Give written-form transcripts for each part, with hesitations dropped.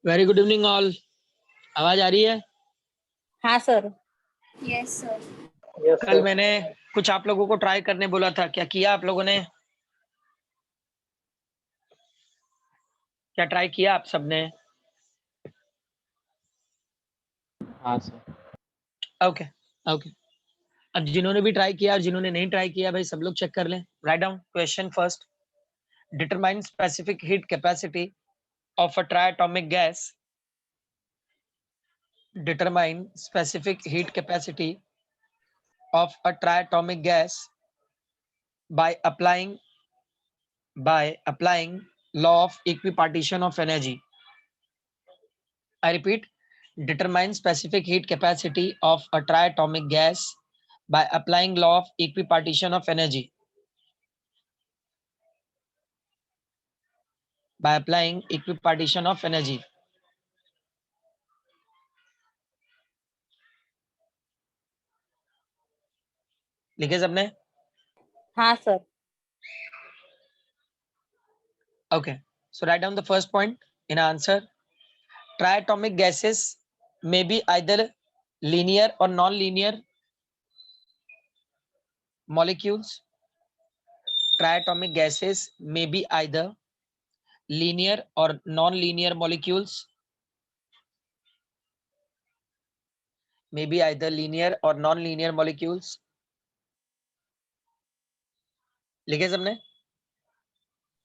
Very good evening all. आवाज आ रही है? हाँ सर। Yes sir. कल मैंने कुछ आप लोगों को ट्राई करने बोला था, क्या किया आप लोगों ने? क्या ट्राई किया आप सबने? हाँ सर। Okay okay. अब जिन्होंने भी ट्राई किया और जिन्होंने नहीं ट्राई किया, भाई सब लोग चेक कर लें। Write down question first. determine specific heat capacity of a triatomic gas. Determine specific heat capacity of a triatomic gas by applying law of equipartition of energy. I repeat, determine specific heat capacity of a triatomic gas by applying law of equipartition of energy. By applying equipartition of energy. लिखे सबने? हाँ sir. Okay, so write down the first point in answer. Triatomic gases may be either linear or non-linear molecules. Triatomic gases may be either linear or non-linear molecules. May be either linear or non-linear molecules. लिखे सबने?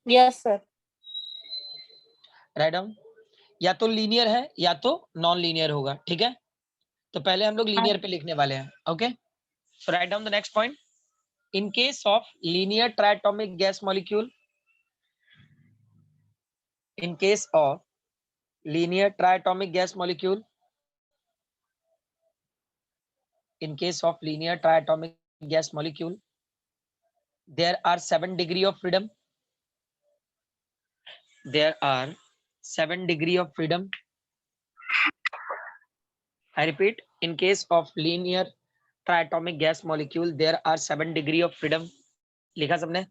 Yes sir. Write down. या तो linear है या तो non linear होगा. ठीक है, तो पहले हम लोग लीनियर पे लिखने वाले हैं. Okay, so write down the next point. In case of linear triatomic gas molecule, in case of linear triatomic gas molecule, in case of linear triatomic gas molecule, there are 7 degree of freedom. There are 7 degree of freedom. I repeat, in case of linear triatomic gas molecule, there are 7 degree of freedom. लिखा सबने?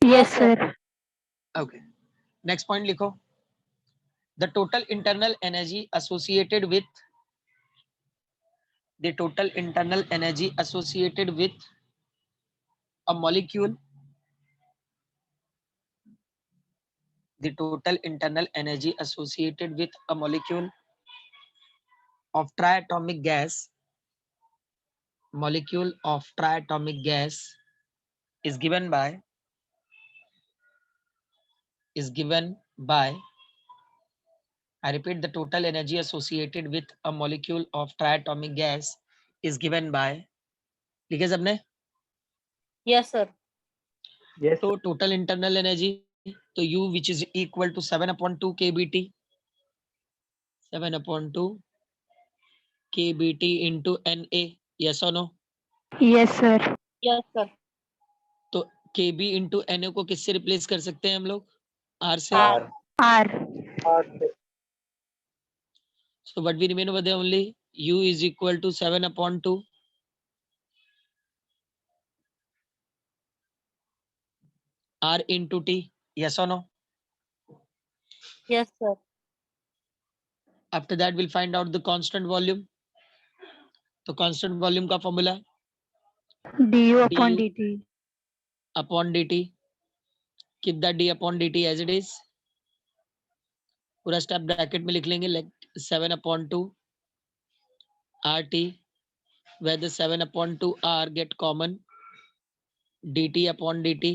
Yes sir. Okay, next point लिखो. The total internal energy associated with a molecule, the total internal energy associated with a molecule of triatomic gas, is given by I repeat, the total energy associated with a molecule of triatomic gas is given by, लिखे सबने? Yes sir. Yes. तो total internal energy, तो U which is equal to 7/2 kBT, 7/2 kBT into Na. Yes or no? Yes sir. Yes sir. तो kb into Na को किससे replace कर सकते हैं हम लोग? R से. R. R. So what we remain over there only U is equal to 7/2 R into T. Yes or no? Yes sir. After that we'll find out the constant volume. तो constant volume का formula Du upon du dt. upon dt. Keep that d upon dt as it is. पूरा step bracket में लिख लेंगे, like 7/2 RT, where the 7/2 R get common, dt upon dt,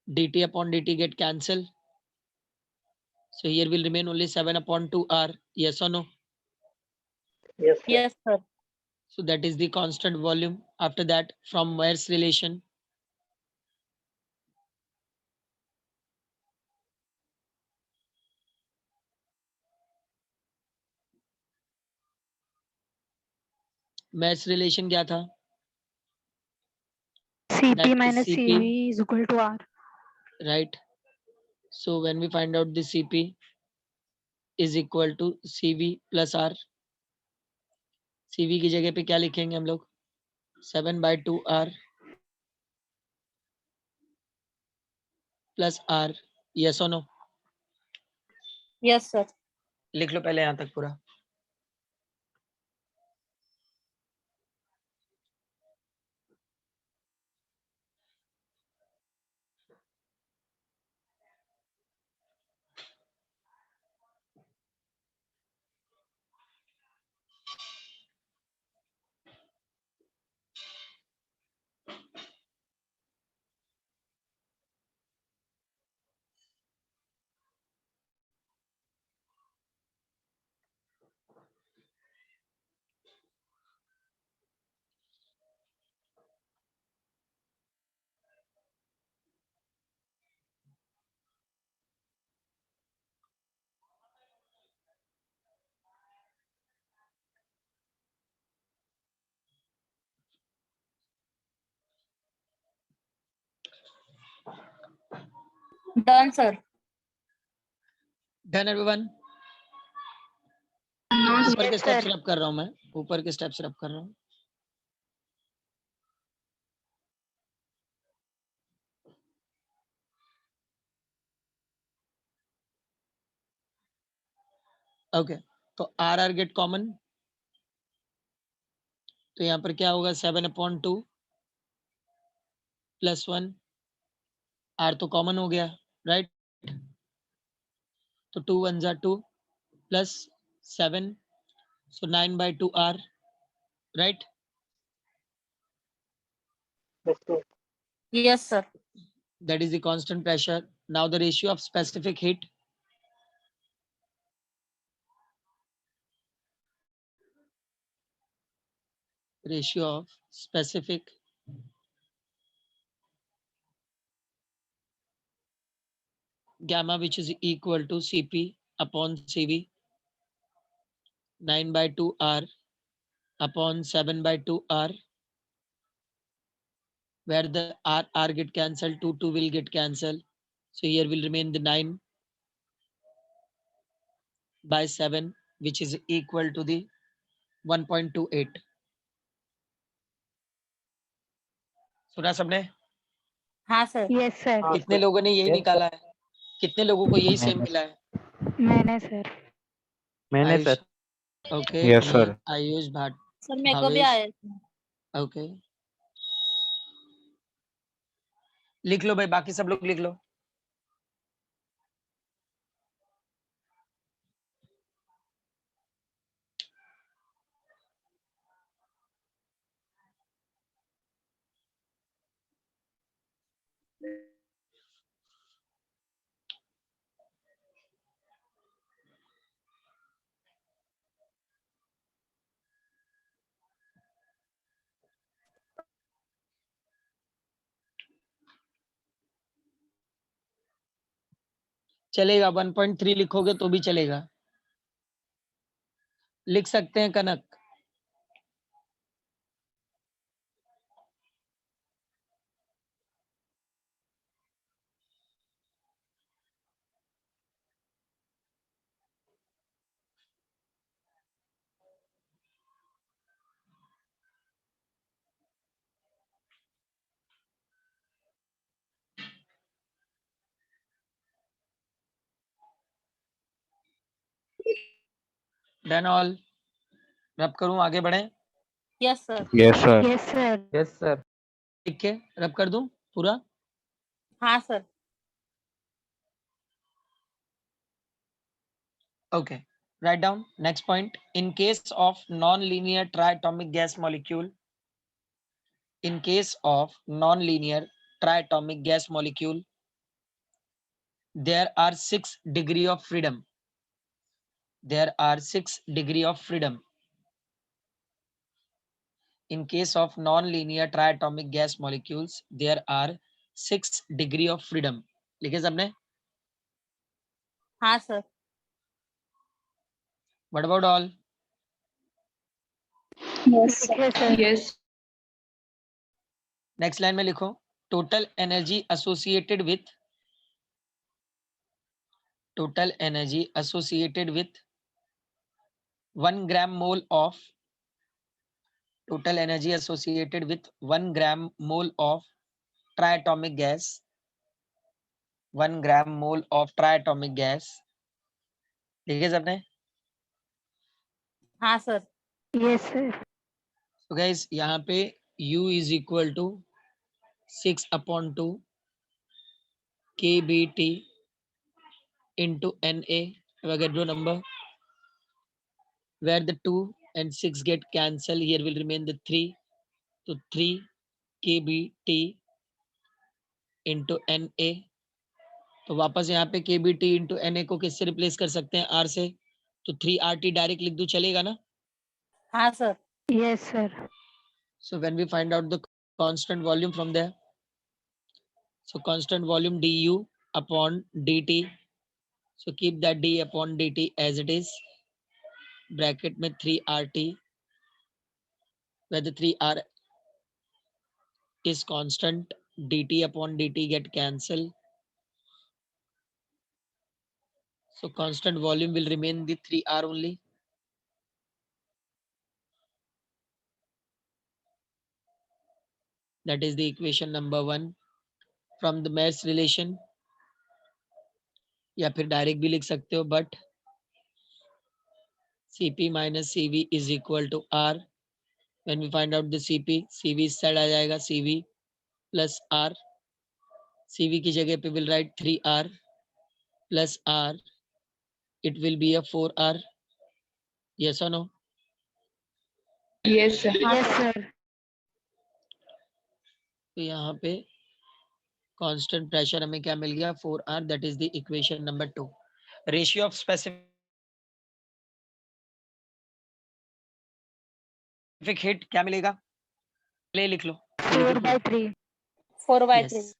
dt upon dt get cancel. So here will remain only 7/2 R. Yes or no? Yes. Yes sir. So that is the constant volume. After that, from Maer's relation, Maer's relation क्या था? Cp minus Cv is equal to R. Right. So when we find out the Cp is equal to Cv plus R, Cv की जगह पे क्या लिखेंगे हम लोग? 7/2 R plus R. Yes or no? Yes sir. लिख लो पहले यहाँ तक पूरा. Done, sir. Done everyone? ऊपर के स्टेप्स रब कर रहा हूं मैं, ऊपर के स्टेप्स रब कर रहा हूं. ओके, तो आर आर गेट कॉमन, तो यहाँ पर क्या होगा 7/2 प्लस 1, आर तो कॉमन हो गया, राइट? तो 2 1 जा 2 plus 7, so 9/2 r, right? Yes, sir. Yes, sir. That is the constant pressure. Now the ratio of specific heat, ratio of specific gamma, which is equal to Cp upon Cv, 9/2 r upon 7/2 r, where the r get cancelled, 2 will get cancelled, so here will remain the 9/7, which is equal to the 1.28. सुना सबने? हाँ, sir. Yes, sir. हाँ, कितने sir. लोगों ने यही Yes, निकाला है? कितने लोगों को यही सेम मैंने मिला है? मैंने, sir. मैंने Ayush, sir. Okay, yes sir Ayush Bhat, Sir, मेरे को भी भावेश, आया. ओके, लिख लो भाई, बाकी सब लोग लिख लो. चलेगा, 1.3 लिखोगे तो भी चलेगा, लिख सकते हैं कनक. डन ऑल, रब करूं, आगे बढ़े? Yes, sir. Yes sir Yes, sir. Yes, sir. लिख के रब कर दूं पूरा? हाँ, sir. Okay, write down next point. In case of non-linear triatomic gas molecule, in case of non-linear triatomic gas molecule, there are 6 degree of freedom. There are 6 degree of freedom. In case of non-linear triatomic gas molecules, there are 6 degree of freedom. लिखे सबने? हाँ, sir. What about all? Yes, sir. Yes. Next line में लिखो, total energy associated with 1 gram mole of total energy associated with 1 gram mole of triatomic gas, 1 gram mole of triatomic gas. लिखे सबने? हाँ, sir. Yes, sir. So guys, यहाँ पे U is equal to 6/2 kBT into Na. If I get your number, where the 2 and 6 get cancelled, here will remain the 3. So 3 kBT into Na. तो वापस यहाँ पे kBT into Na को किससे replace कर सकते हैं? R से. तो 3RT डायरेक्ट लिख दूं, चलेगा ना? हाँ, sir. Yes, sir. So when we find out the constant volume from there, so constant volume du upon dt, so keep that d upon dt as it is, bracket में 3RT, where the 3R is constant, dt upon dt get cancelled, So constant volume will remain the 3R only. That is the equation number 1 from the mass relation, या फिर direct भी लिख सकते हो, but Cp minus Cv is equal to R. When we find out the Cp, Cv इस side आ जाएगा, Cv plus R. Cv की जगह पे will write 3R plus R. It will be a 4R. Yes or no? Yes, sir. Yes, sir. तो यहाँ पे constant pressure हमें क्या मिल गया, 4R. That is the equation number 2. Ratio of specific heat क्या मिलेगा, ले लिख लो. 4/3. 4/3. Yes.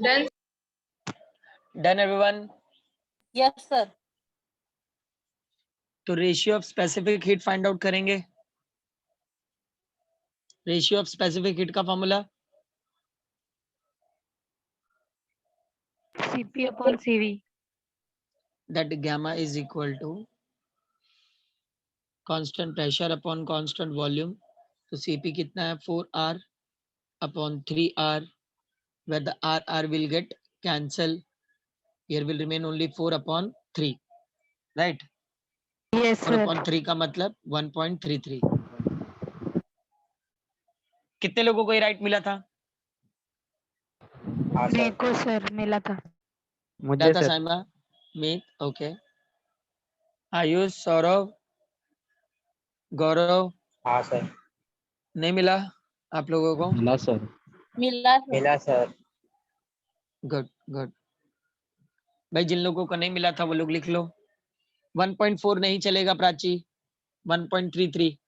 Done. Done everyone. Yes, sir. तो ratio of specific heat find out करेंगे. रेशियो ऑफ स्पेसिफिक हीट का formula Cp/Cv. That gamma is equal to constant pressure upon constant volume. तो Cp कितना है, 4R upon 3R, where the R will get cancel. Here will remain only 4 upon 3, right? Yes, 4 sir. upon 3 का मतलब 1.33. कितने लोगों को ये right मिला था? मेरे को सर मिला था. मुझे डाटा सर. साइमा, मीत, ओके. आयुष, सौरभ, गौरव, हाँ सर. नहीं मिला आप लोगों को? मिला सर. मिला सर. मिला सर. Good good. भाई जिन लोगों को नहीं मिला था वो लोग लिख लो. 1.4 नहीं चलेगा प्राची, 1.33.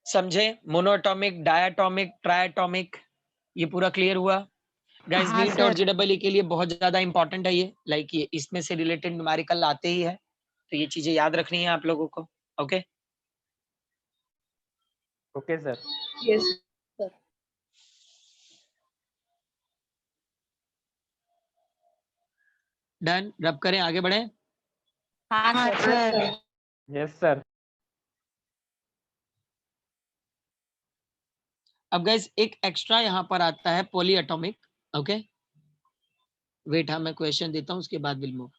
समझे? मोनोएटॉमिक, डायटॉमिक, ट्रायटॉमिक, ये पूरा क्लियर हुआ? गाइस हाँ नीट और सर. JEE के लिए बहुत ज्यादा इंपॉर्टेंट है ये, लाइक ये इसमें से रिलेटेड न्यूमेरिकल आते ही है, तो ये चीजें याद रखनी है आप लोगों को. Okay okay sir. Yes. Done. रब करें, आगे बढ़े. हाँ हाँ सर. सर. Yes sir. अब गाइस एक एक्स्ट्रा यहाँ पर आता है पॉली एटॉमिक. ओके वेट, हाँ मैं क्वेश्चन देता हूँ उसके बाद will move.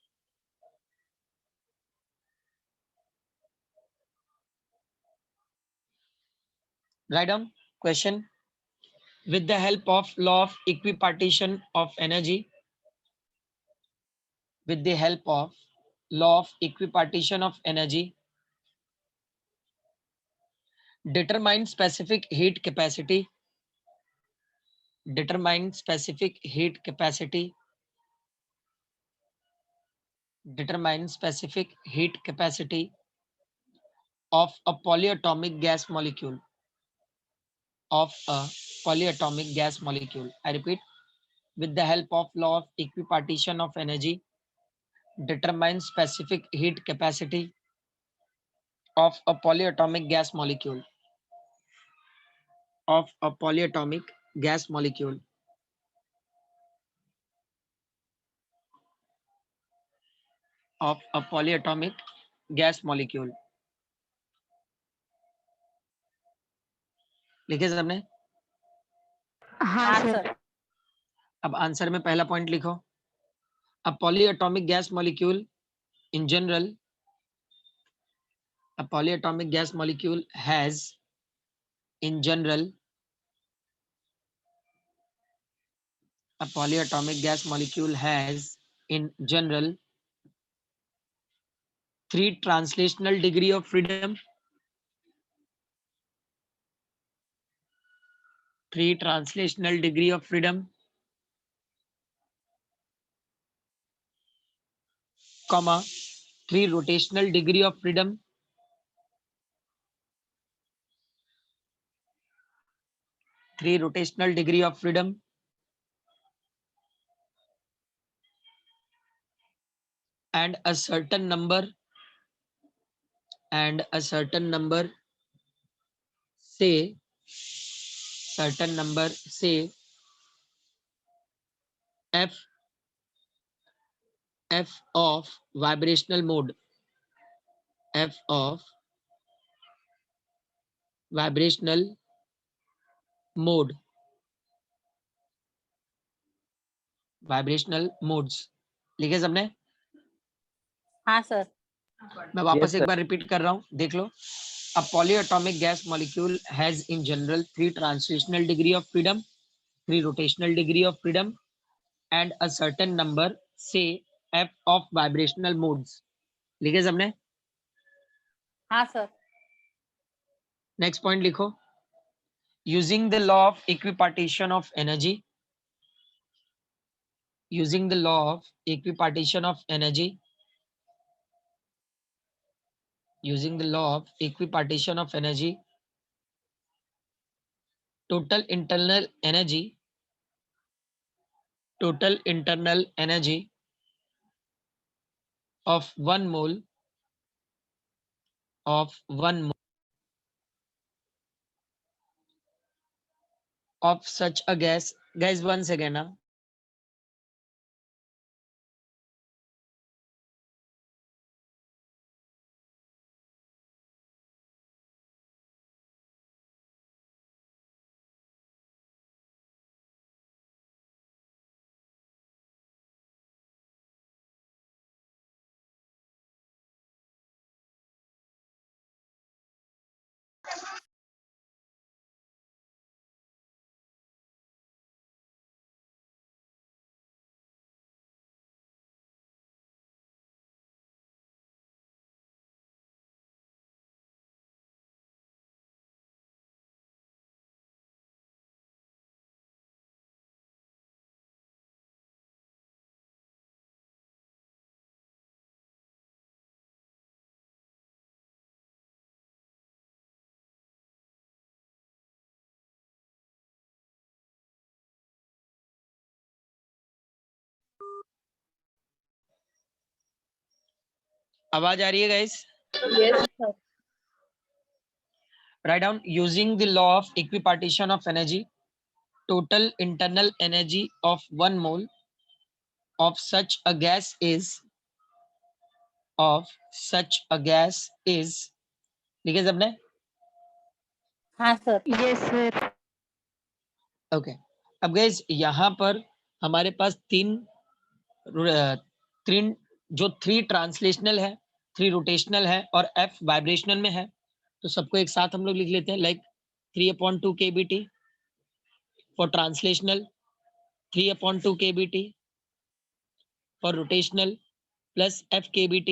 Write down question. with the help of law of equipartition of energy, with the help of law of equipartition of energy, determine specific heat capacity, determine specific heat capacity, determine specific heat capacity of a polyatomic gas molecule, of a polyatomic gas molecule. I repeat, with the help of law of equipartition of energy, determine specific heat capacity of a polyatomic gas molecule, of a polyatomic gas molecule, of a polyatomic gas molecule. लिखे सबने? हाँ sir. अब answer में पहला point लिखो. A polyatomic gas molecule in general, a polyatomic gas molecule has in general, a polyatomic gas molecule has in general three translational degree of freedom, three translational degree of freedom, comma, three rotational degree of freedom, three rotational degree of freedom, and a certain number, say f of vibrational mode, f of vibrational mode, vibrational modes. लिखे सबने? हाँ sir. मैं वापस Yes, एक sir. बार repeat कर रहा हूं, देख लो. A polyatomic gas molecule has in general three translational degree of freedom, three rotational degree of freedom, and a certain number, say f of vibrational modes. लिखे सबने? हाँ सर। नेक्स्ट पॉइंट लिखो. Using the law of equipartition of energy, using the law of equipartition of energy, using the law of equipartition of energy, total internal energy of 1 mole of such a gas. Guys, once again, आवाज आ रही है guys? Yes. Sir. Write down, using the law of equipartition of energy, total internal energy of 1 mole of such a gas is लिखे सबने? हाँ sir. Yes sir. Okay. अब guys यहाँ पर हमारे पास तीन जो थ्री ट्रांसलेशनल है, थ्री रोटेशनल है और एफ वाइब्रेशनल में है. तो सबको एक साथ हम लोग लिख लेते हैं, like 3/2 kBt for translational, 3/2 kBt for rotational, plus f kBt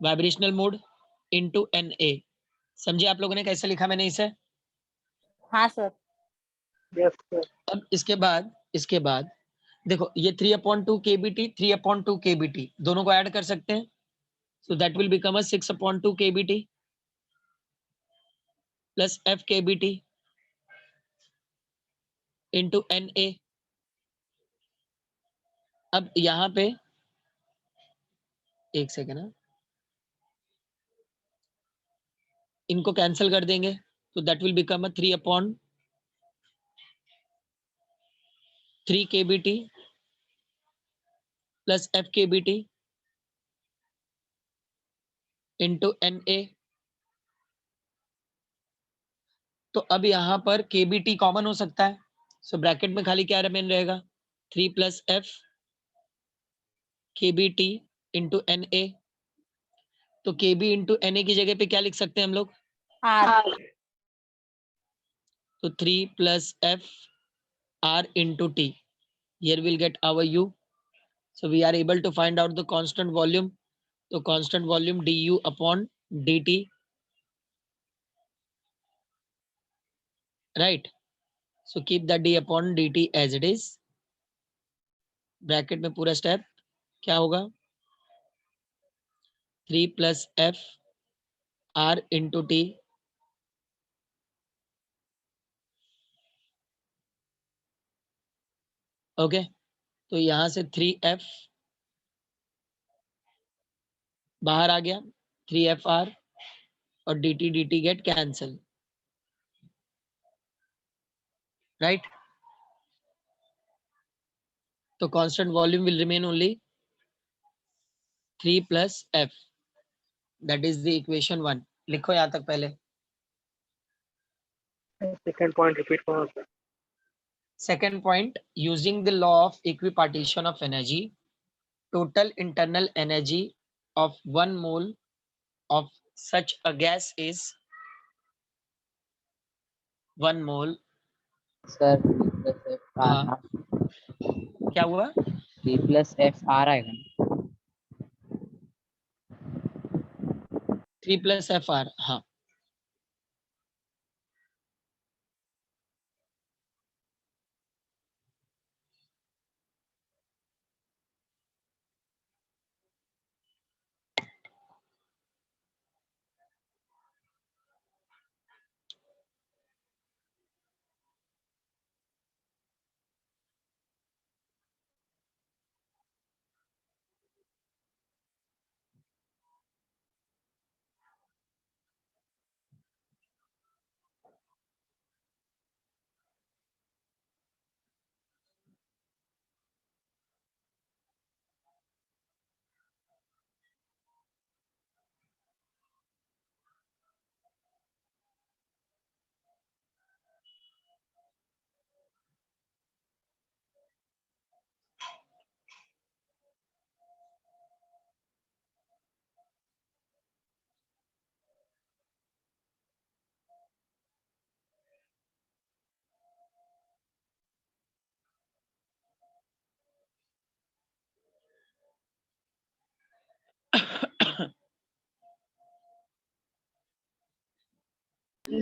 vibrational mode into Na. समझे आप लोगों ने कैसे लिखा मैंने इसे? हाँ सर। Yes, sir. अब इसके बाद देखो, ये 3/2 kBt, 3/2 kBt दोनों को ऐड कर सकते हैं. So that will become a 6/2 kBt plus f kBt into Na. अब यहाँ पे एक सेकेंड है, इनको कैंसिल कर देंगे. तो that will become a 3/3 kBt plus f kBt into Na. तो अब यहाँ पर KBT कॉमन हो सकता है, सो ब्रैकेट में खाली क्या रिमेन रहेगा, 3 plus F KBT into NA। तो KB इंटू NA की जगह पे क्या लिख सकते हैं हम लोग, R. तो 3 plus F R into T. Here we'll get our U. So we are able to find out the constant volume. So constant volume du upon dt, right? So keep that d upon dt as it is. Bracket में पूरा step क्या होगा, 3 plus F R into T okay. तो यहां से 3F बाहर आ गया, 3FR और dt गेट कैंसल, राइट? तो constant volume will remain only 3 plus F, that is the equation 1। लिखो यहां तक पहले। Second point repeat करो sir. Second point, using the law of equipartition of energy, total internal energy of 1 mole of such a gas is 1 mole। Sir P plus F R हाँ, ना, क्या हुआ, P plus F R आएगा ना? 3 plus F R, हाँ।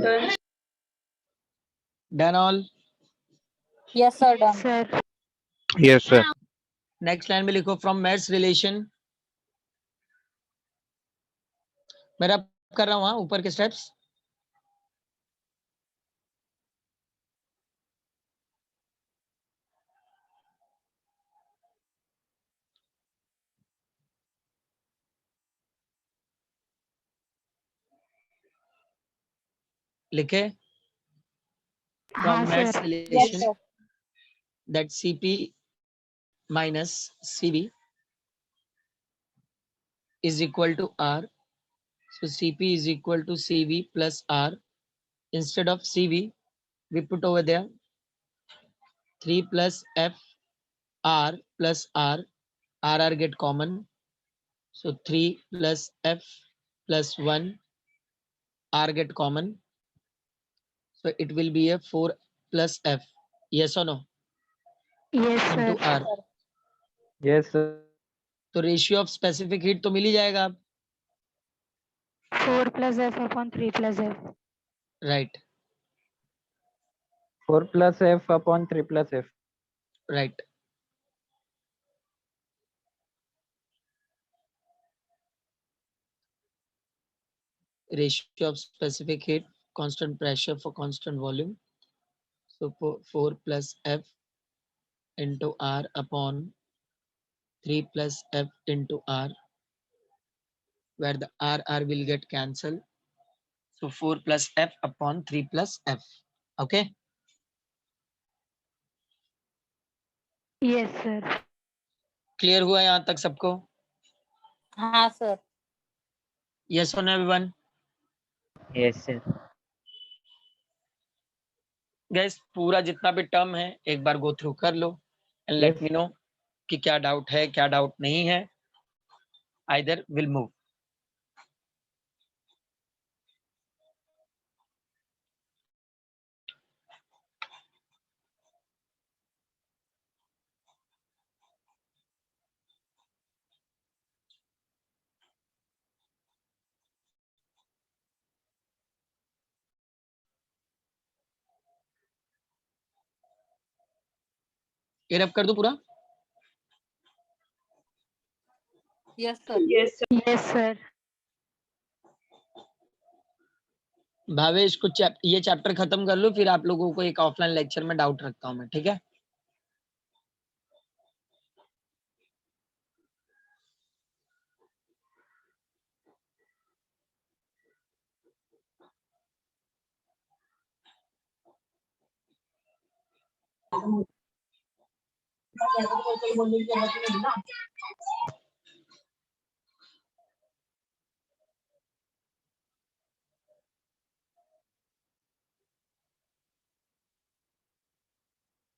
Done. Done all. Yes, sir. Done. Sir. Yes sir. Next line में लिखो from मेर्स relation. मेरा कर रहा हूँ, हाँ, ऊपर के स्टेप्स। लिखे हाँ from Matt's sir. Yes, relation sir. that Cp minus Cv is equal to R. So Cp is equal to Cv plus R. Instead of Cv, we put over there 3 plus F R plus R. RR get common. So 3 plus F plus 1 R get common. So it will be a 4 plus F. Yes or no? Yes Into sir. R. Yes sir. तो ratio of specific heat तो मिल ही जाएगा अब, 4 plus F upon 3 plus F. Right? 4 plus F upon 3 plus F. Right. Ratio of specific heat, constant pressure for constant volume. So 4 plus F into R upon 3 plus F into R, where the R will get cancelled. So 4 plus F upon 3 plus F. Okay. Yes sir. Clear हुआ यहाँ तक सबको? हाँ, sir. Yes or no everyone? Yes sir. Gas पूरा जितना भी term है एक बार गो थ्रू कर लो and let Yes. Me know कि क्या डाउट है क्या डाउट नहीं है. Either will move. ये रब कर दो पूरा. Yes, sir. Yes, sir. Yes, sir. Bhavesh कुछ ये चैप्टर खत्म कर लो, फिर आप लोगों को एक ऑफलाइन लेक्चर में डाउट रखता हूँ मैं, ठीक है.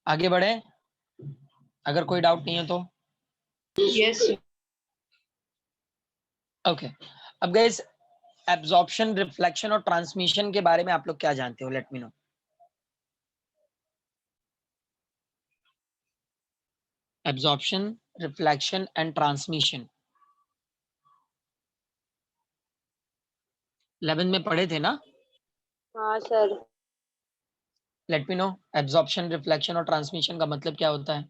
आगे बढ़े, अगर कोई डाउट नहीं है तो. Yes, sir. ओके. अब गाइस एब्जॉर्प्शन, रिफ्लेक्शन और ट्रांसमिशन के बारे में आप लोग क्या जानते हो? Let me know. Absorption, reflection and transmission 11 में पढ़े थे ना? हाँ sir. Let me know absorption, reflection और ट्रांसमिशन का मतलब क्या होता है?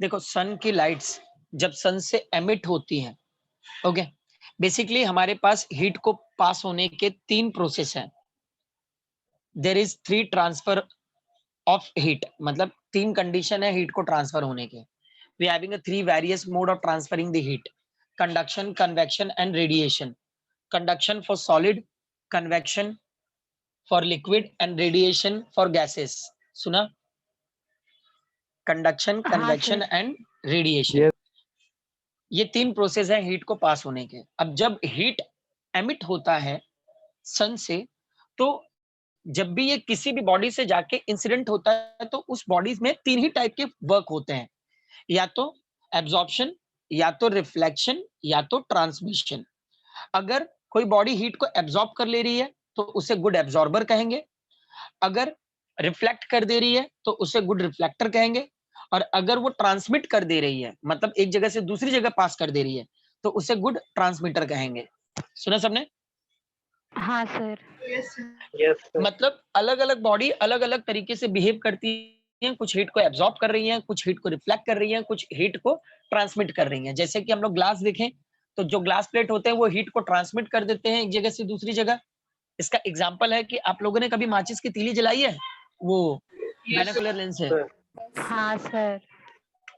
देखो सन की लाइट्स जब सन से एमिट होती हैं, ओके, बेसिकली हमारे पास हीट को पास होने के 3 प्रोसेस हैं. There is 3 transfer of heat, मतलब 3 कंडीशन है हीट को ट्रांसफर होने के. We having a 3 various mode of transferring the heat: conduction, convection and radiation. Conduction for solid, convection for liquid and radiation for gases. सुना? Conduction, हाँ, convection sir. And radiation. Yes. ये 3 process हैं heat को पास होने के. अब जब heat emit होता है सन से, तो जब भी ये किसी भी बॉडी से जाके इंसिडेंट होता है तो उस बॉडीज में 3 ही टाइप के वर्क होते हैं, या तो एब्जॉर्प्शन, या तो रिफ्लेक्शन, या तो ट्रांसमिशन. अगर कोई बॉडी हीट को एब्जॉर्ब कर ले रही है तो उसे गुड एब्जॉर्बर कहेंगे. अगर रिफ्लेक्ट कर दे रही है तो उसे गुड रिफ्लेक्टर कहेंगे. और अगर वो ट्रांसमिट कर दे रही है, मतलब एक जगह से दूसरी जगह पास कर दे रही है, तो उसे गुड ट्रांसमीटर कहेंगे. सुना सबने? हाँ, sir. Yes, sir. Yes, sir. मतलब अलग अलग बॉडी अलग अलग तरीके से बिहेव करती हैं. कुछ हीट को एब्जॉर्ब कर रही हैं, कुछ हीट को रिफ्लेक्ट कर रही हैं, कुछ हीट को ट्रांसमिट कर रही हैं. जैसे कि हम लोग ग्लास देखें तो जो ग्लास प्लेट होते हैं वो हीट को ट्रांसमिट कर देते हैं एक जगह से दूसरी जगह. इसका एग्जाम्पल है कि आप लोगों ने कभी माचिस की तीली जलाई है, वो Yes, बाइनोकुलर लेंस है. हाँ, sir.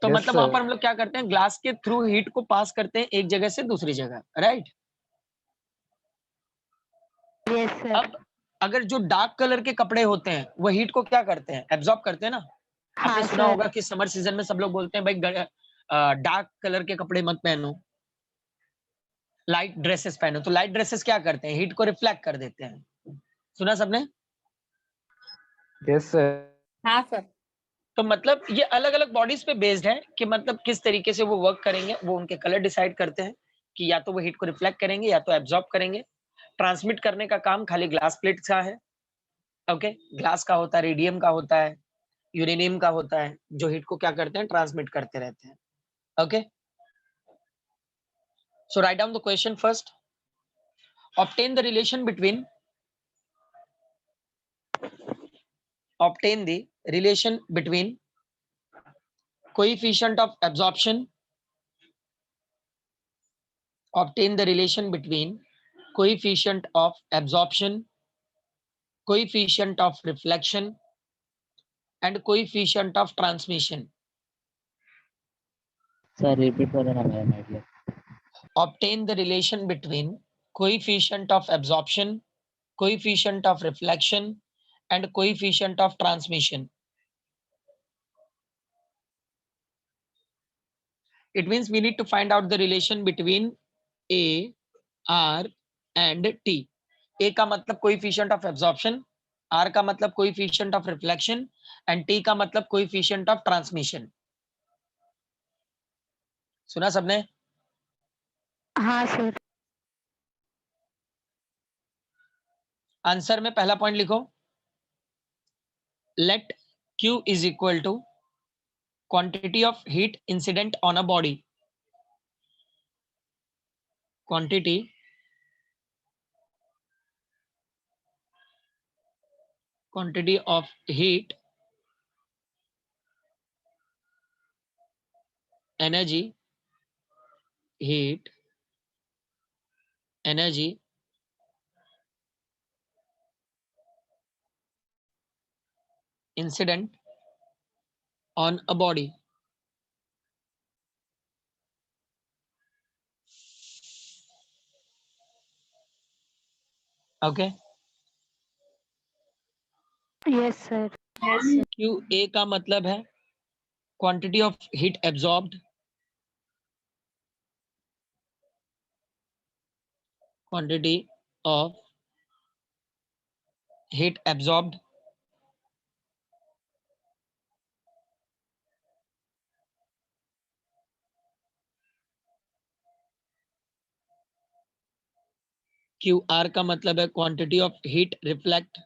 तो Yes, मतलब वहां sir. पर हम लोग क्या करते हैं, ग्लास के थ्रू हीट को पास करते हैं एक जगह से दूसरी जगह, राइट? Yes, sir. अब अगर जो डार्क कलर के कपड़े होते हैं वो हीट को क्या करते हैं, एब्जॉर्ब करते हैं ना. आपने हाँ, सुना sir. होगा कि समर सीजन में सब लोग बोलते हैं भाई डार्क कलर के कपड़े मत पहनो, लाइट ड्रेसेस पहनो. तो लाइट ड्रेसेस क्या करते हैं, हीट को रिफ्लेक्ट कर देते हैं. सुना सबने? Yes, sir. हाँ सर. तो मतलब ये अलग अलग बॉडीज पे बेस्ड है कि मतलब किस तरीके से वो वर्क करेंगे. वो उनके कलर डिसाइड करते हैं कि या तो वो हीट को रिफ्लेक्ट करेंगे या तो एब्जॉर्ब करेंगे. ट्रांसमिट करने का काम खाली ग्लास प्लेट का है. ओके, ग्लास का होता है, रेडियम का होता है, यूरेनियम का होता है, जो हीट को क्या करते हैं, ट्रांसमिट करते रहते हैं. Okay, so write down the question first. obtain the relation between coefficient of absorption, obtain the relation between coefficient of absorption, coefficient of reflection and coefficient of transmission. Sir repeat करो ना मेरा net ले. Obtain the relation between coefficient of absorption, coefficient of reflection and coefficient of transmission. It means we need to find out the relation between A, R and T. ए का मतलब coefficient of absorption, are का मतलब coefficient of reflection and T का मतलब coefficient of transmission. सुना सबने? हाँ sir. Answer में पहला पॉइंट लिखो, let Q is equal to quantity of heat incident on a body, quantity of heat energy incident on a body. Okay, yes sir. Yes. QA का मतलब है quantity of heat absorbed, quantity of heat absorbed QR का मतलब है quantity of heat reflect,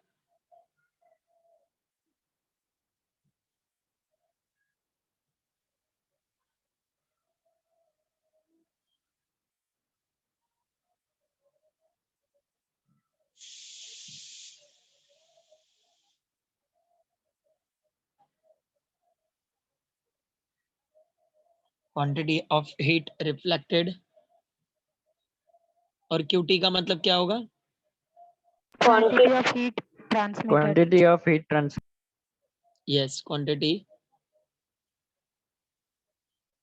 quantity of heat reflected, और QT का मतलब क्या होगा? Quantity of heat transmitted. Quantity of heat transfer. Yes, quantity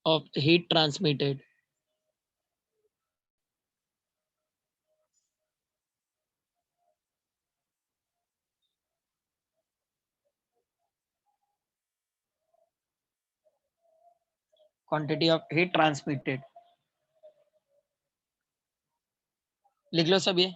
of heat transmitted. Quantity of heat transmitted लिख लो सब ये।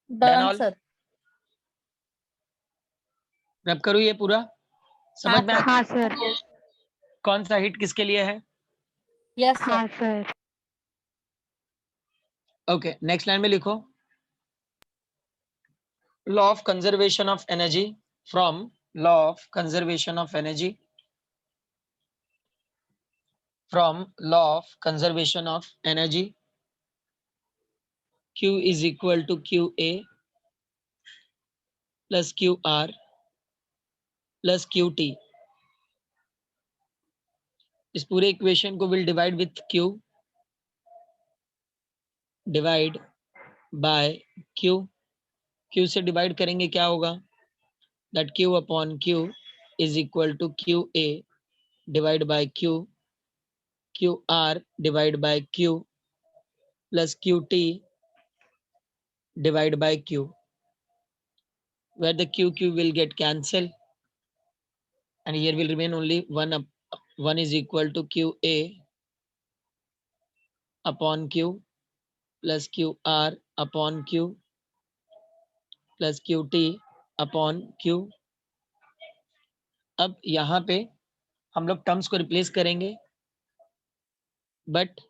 Done Done all? sir. रब करूँ ये पूरा? समझ में हाँ आ- हाँ सर। कौन सा हीट किसके लिए है? Yes sir. हाँ सर। ओके, नेक्स्ट लाइन में लिखो, law of conservation of energy from law of conservation of energy from law of conservation of energy Q is equal to QA plus QR plus QT। इस पूरे equation को will divide with Q, divide by Q। Q से divide करेंगे क्या होगा? That Q upon Q is equal to QA divide by Q, QR divide by Q plus QT divide by Q, where the QQ will get cancelled and here will remain only one is equal to QA upon Q plus QR upon Q plus QT upon Q। अब यहाँ पे हम लोग terms को replace करेंगे, but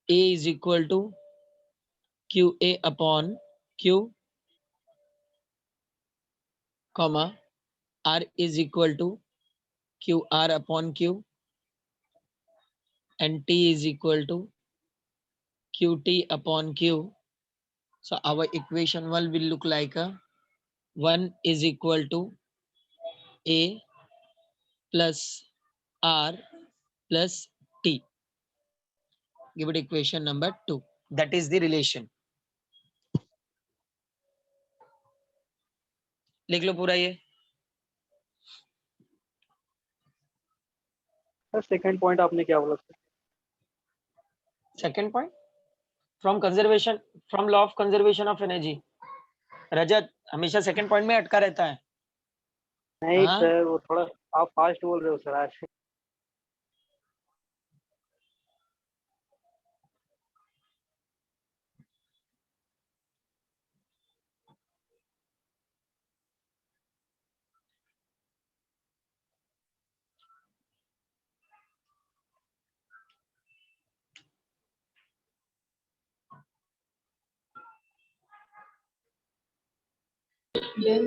A is equal to QA upon Q, comma R is equal to QR upon Q and T is equal to QT upon Q. So our equation 1 will look like a 1 is equal to A plus R plus T. Give it equation number 2. That is the relation. लिख लो पूरा ये। Sir second point आपने क्या बोला sir? Second point from law of conservation of energy. Rajat हमेशा second point में अटका रहता है। नहीं हाँ? सर, वो थोड़ा आप फास्ट बोल रहे हो सर आज। Yes.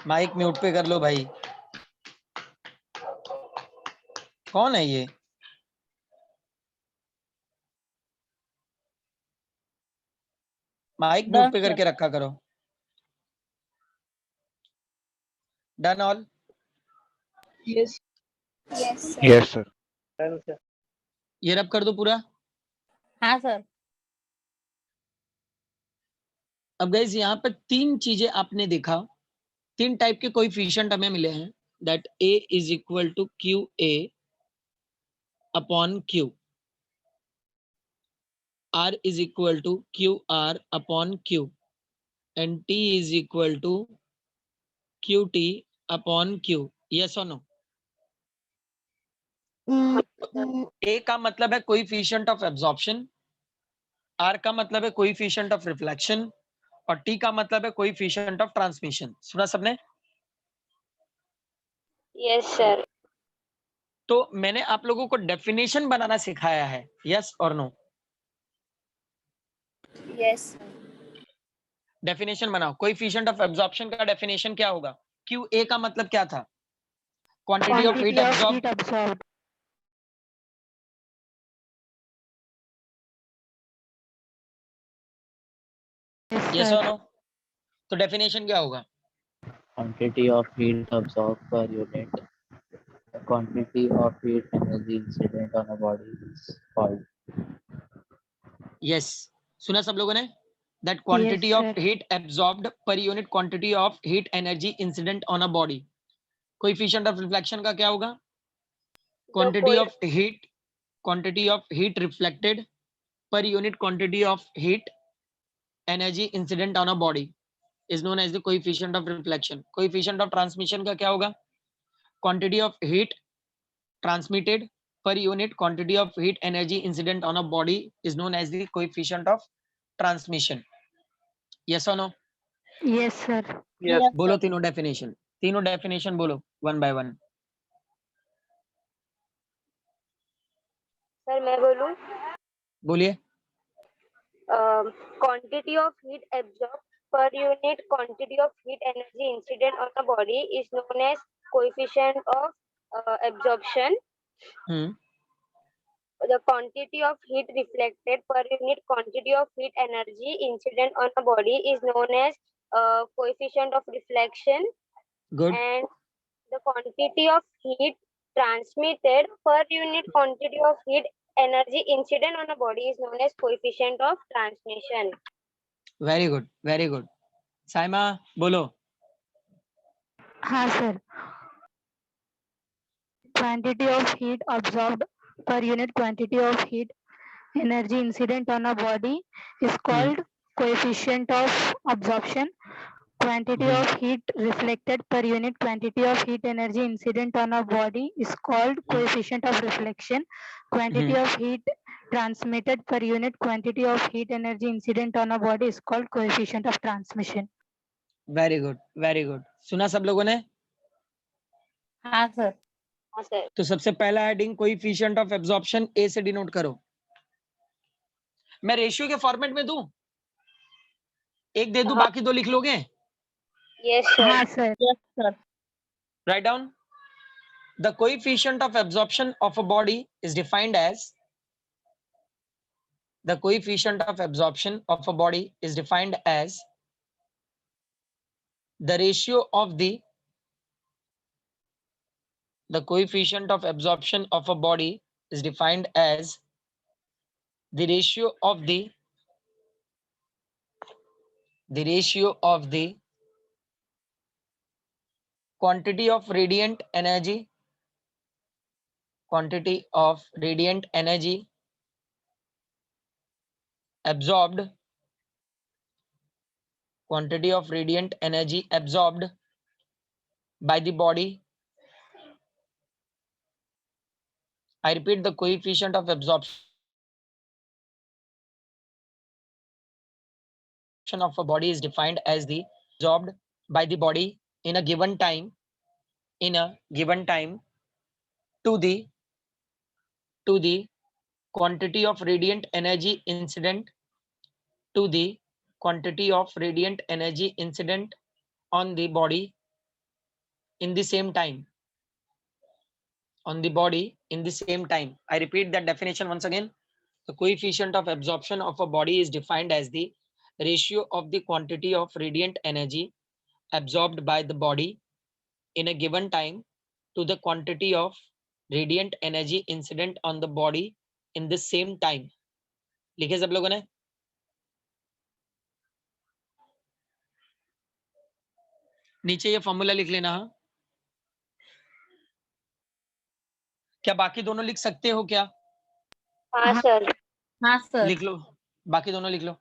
माइक म्यूट पे कर लो भाई। कौन है ये? माइक म्यूट पे करके रखा करो। Done all? Yes. Yes sir. ये रब कर दो पूरा। हाँ सर। अब गाइस यहाँ पे तीन चीजें आपने देखा, तीन टाइप के कोएफिशिएंट हमें मिले हैं, that A is equal to Q A upon Q, R is equal to QR upon Q, and T is equal to QT upon Q. Yes or no? A का मतलब है कोएफिशिएंट ऑफ एब्जॉर्प्शन, R का मतलब है coefficient of reflection, और T का मतलब है कोएफिशिएंट ऑफ ट्रांसमिशन। सुना सबने? Yes sir. तो मैंने आप लोगों को डेफिनेशन बनाना सिखाया है, यस और नो? यस। डेफिनेशन बनाओ। कोएफिशिएंट ऑफ एब्जॉर्प्शन का डेफिनेशन क्या होगा? क्यू ए का मतलब क्या था? Quantity of heat absorb. absorbed. Yes और नो? तो डेफिनेशन क्या होगा? Quantity of heat absorbed per unit. The quantity of heat energy incident on a body is called. Yes, सुना सब लोगों ने? That quantity of sir. Heat absorbed per unit quantity of heat energy incident on a body. Coefficient of reflection का क्या होगा? Quantity of heat reflected per unit quantity of heat energy incident on a body is known as the coefficient of reflection. Coefficient of transmission का क्या होगा? Quantity of heat transmitted per unit quantity of heat energy incident on a body is known as the coefficient of transmission. Yes or no? Yes, sir. Yes बोलो तीनों definition बोलो one by one. Sir मैं बोलूं? बोलिए। quantity of heat absorbed per unit quantity of heat energy incident on the body is known as coefficient of absorption. The quantity of heat reflected per unit quantity of heat energy incident on the body is known as coefficient of reflection. Good. And the quantity of heat transmitted per unit quantity of heat energy incident on a body is known as coefficient of transmission. Very good, very good. Saima बोलो। हाँ sir. Quantity of heat absorbed per unit quantity of heat energy incident on a body is called coefficient of absorption. Quantity of heat reflected per unit quantity of heat energy incident on a body is called coefficient of reflection. Quantity of heat transmitted per unit quantity of heat energy incident on a body is called coefficient of transmission. Very good, very good. सुना सब लोगों ने? हाँ sir. हाँ sir. तो सबसे पहला heading coefficient of absorption ए से डिनोट करो। मैं रेशियो के फॉर्मेट में दूं? एक दे दूं, बाकी दो लिख लोगे? Yes sir. हाँ sir. Yes sir. Write down. The coefficient of absorption of a body is defined as the coefficient of absorption of a body is defined as the ratio of the coefficient of absorption of a body is defined as the ratio of the quantity of radiant energy absorbed by the body. I repeat, the coefficient of absorption of a body is defined as the absorbed by the body in a given time to the quantity of radiant energy incident on the body in the same time. I repeat that definition once again. The coefficient of absorption of a body is defined as the ratio of the quantity of radiant energy absorbed by the body in a given time to the quantity of radiant energy incident on the body in the same time. लिखे सब लोगों ने? नीचे ये formula लिख लेना। क्या बाकी दोनों लिख सकते हो क्या? हाँ सर। हाँ सर। लिख लो, बाकी दोनों लिख लो।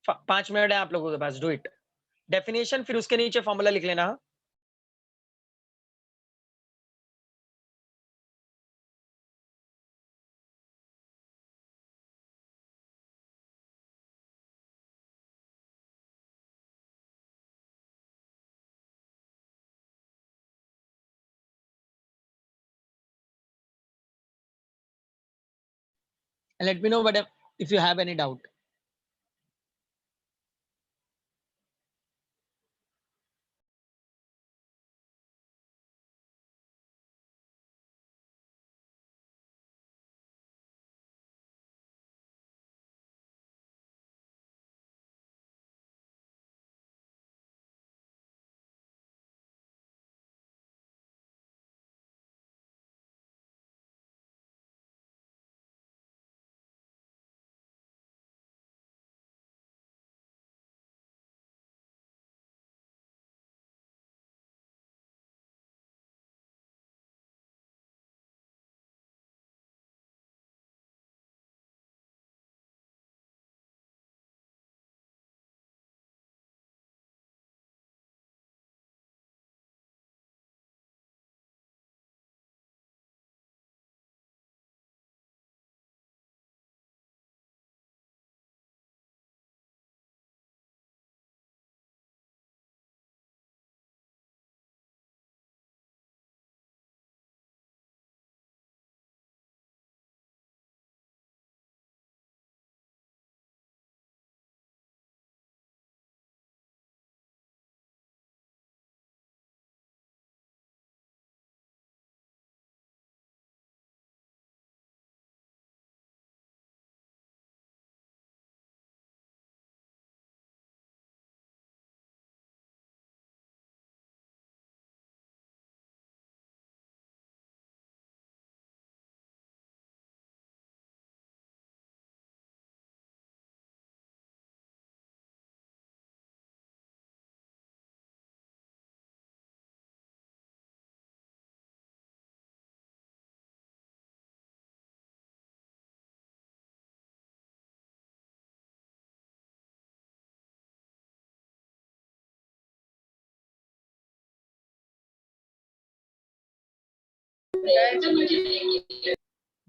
पांच मिनट है आप लोगों के पास, डू इट। डेफिनेशन फिर उसके नीचे फॉर्मूला लिख लेना। And let me know if you have any doubt.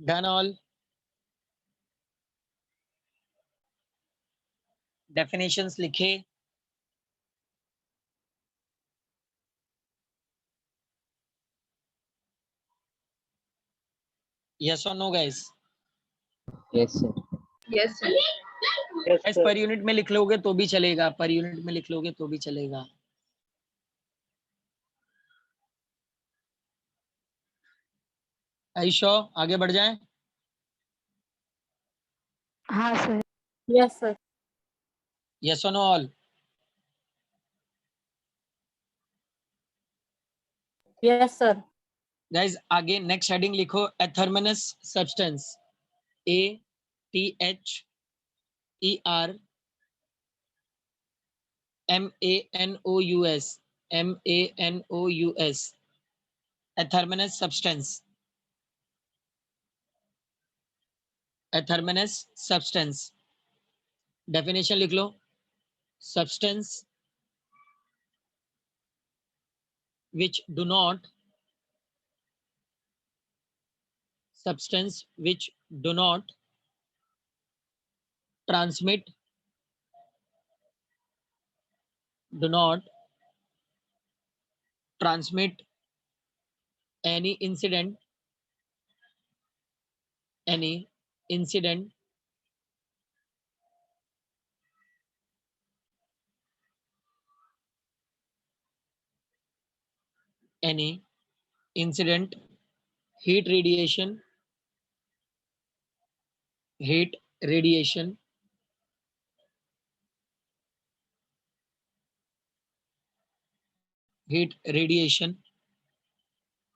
Done all. Definitions लिखे। Yes or no, guys? Yes, sir. Yes, sir. Yes, Guys, sir. Per unit में लिख लोगे तो भी चलेगा, पर यूनिट में लिख लोगे तो भी चलेगा। आयशो आगे बढ़ जाएं। हाँ सर। Yes, sir. यस और no all? Yes, sir. Guys आगे नेक्स्ट हेडिंग लिखो, athermanous substance, ATHER MANOUS, MANOUS, athermanous substance, athermanous substance. Definition लिख लो, substance which do not transmit any incident heat radiation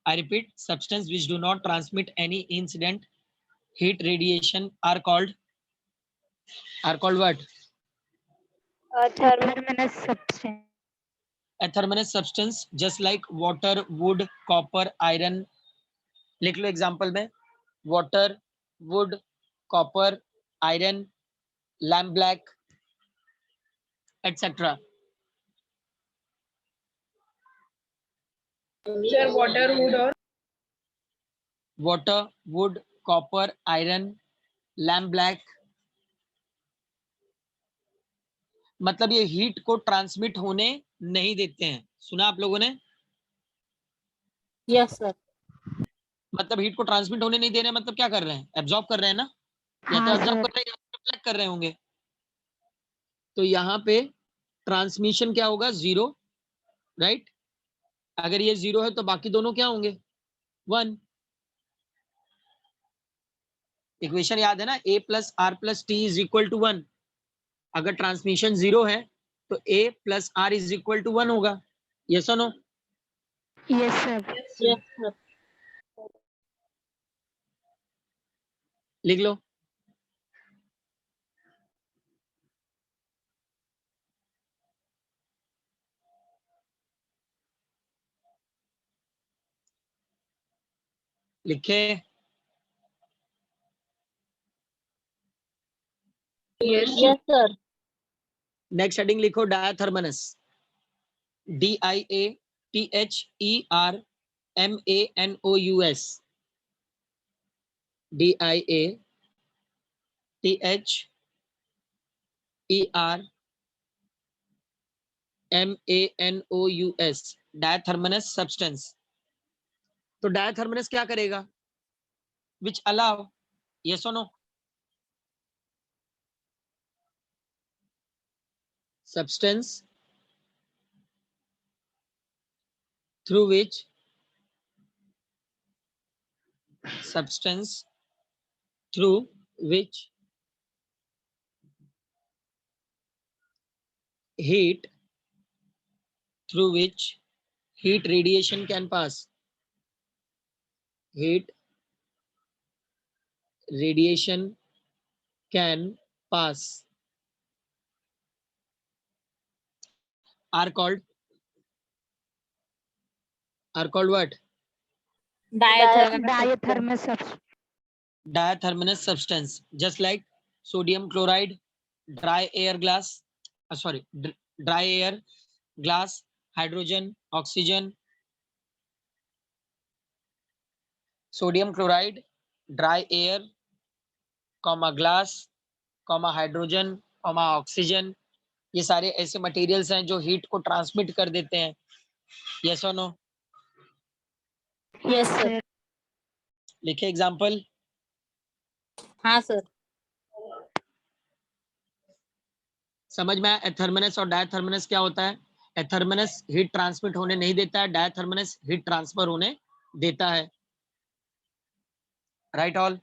I repeat, substance which do not transmit any incident heat radiation are called what? Thermogenous substance. Thermogenous substance, just like water, wood, copper, iron. लिख लो example में, water, wood, copper, iron, lamp black, etc. Sir, water, wood, or water, wood, copper, iron, lamp black, मतलब ये heat को transmit होने नहीं देते हैं। सुना आप लोगों ने? yes, sir. मतलब हीट को ट्रांसमिट होने नहीं दे रहे, मतलब क्या कर रहे हैं? एब्जॉर्ब कर रहे हैं ना, या तो हाँ एब्जॉर्ब सर। कर रहे हैं या रिफ्लेक्ट कर रहे होंगे। तो यहाँ पे ट्रांसमिशन क्या होगा? 0, राइट? अगर ये 0 है तो बाकी दोनों क्या होंगे? 1। इक्वेशन याद है ना, A + R + T = 1। अगर ट्रांसमिशन 0 है तो A + R = 1 होगा। यस और no? Yes sir. Yes, sir. लिख लो। लिखे? Yes, sir. नेक्स्ट हेडिंग लिखो, डायथर्मनस, DIATHERMANOUS, DIATHERMANOUS, डायथर्मनस सब्सटेंस। तो डायथर्मनस क्या करेगा? विच अलाउ, यस और no? substance through which heat radiation can pass, heat radiation can pass, are called what? Diathermous substance. Diathermous substance, just like sodium chloride, dry air glass, dry air, glass, hydrogen, oxygen. Sodium chloride, dry air, glass, hydrogen, oxygen, ये सारे ऐसे materials हैं जो heat को transmit कर देते हैं। Yes और नो? Yes, sir. लिखे एग्जांपल। हाँ, sir. समझ में आया? एथर्मिनस और डायथर्मिनस क्या होता है? एथर्मिनस हीट ट्रांसमिट होने नहीं देता है, डायथर्मिनस हीट ट्रांसफर होने देता है। Right all?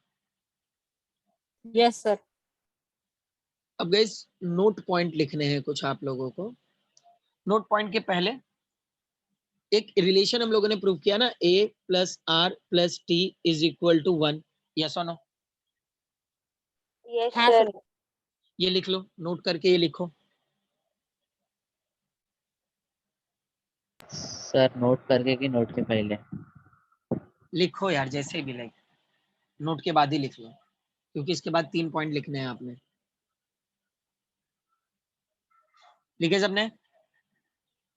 Yes, sir. अब गाइस नोट पॉइंट लिखने हैं कुछ आप लोगों को। नोट पॉइंट के पहले एक रिलेशन हम लोगों ने प्रूव किया ना, A + R + T = 1। यस और नो? Yes, हाँ, sir. sir. ये लिख लो, नोट करके ये लिखो। सर नोट करके कि नोट के पहले? लिखो यार, जैसे भी लाइक नोट के बाद ही लिख लो, क्योंकि इसके बाद 3 पॉइंट लिखने हैं आपने। लिखे सबने?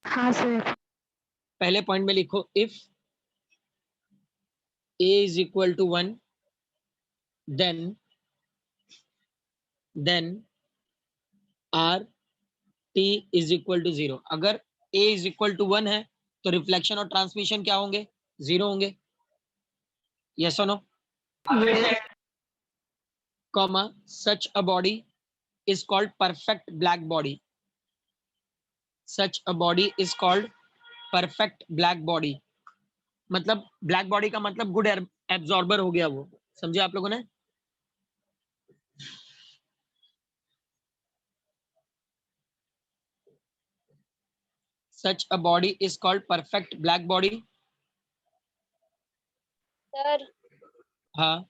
हाँ सर। पहले पॉइंट में लिखो, if A = 1 then R T = 0। अगर A = 1 है तो रिफ्लेक्शन और ट्रांसमिशन क्या होंगे? 0 होंगे। यस और no? Comma such a body is called perfect black body. Such a body is called perfect black body. मतलब ब्लैक बॉडी का मतलब गुड एब्जॉर्बर हो गया वो, समझे आप लोगों ने? Such a body is called perfect black body. Sir, हाँ,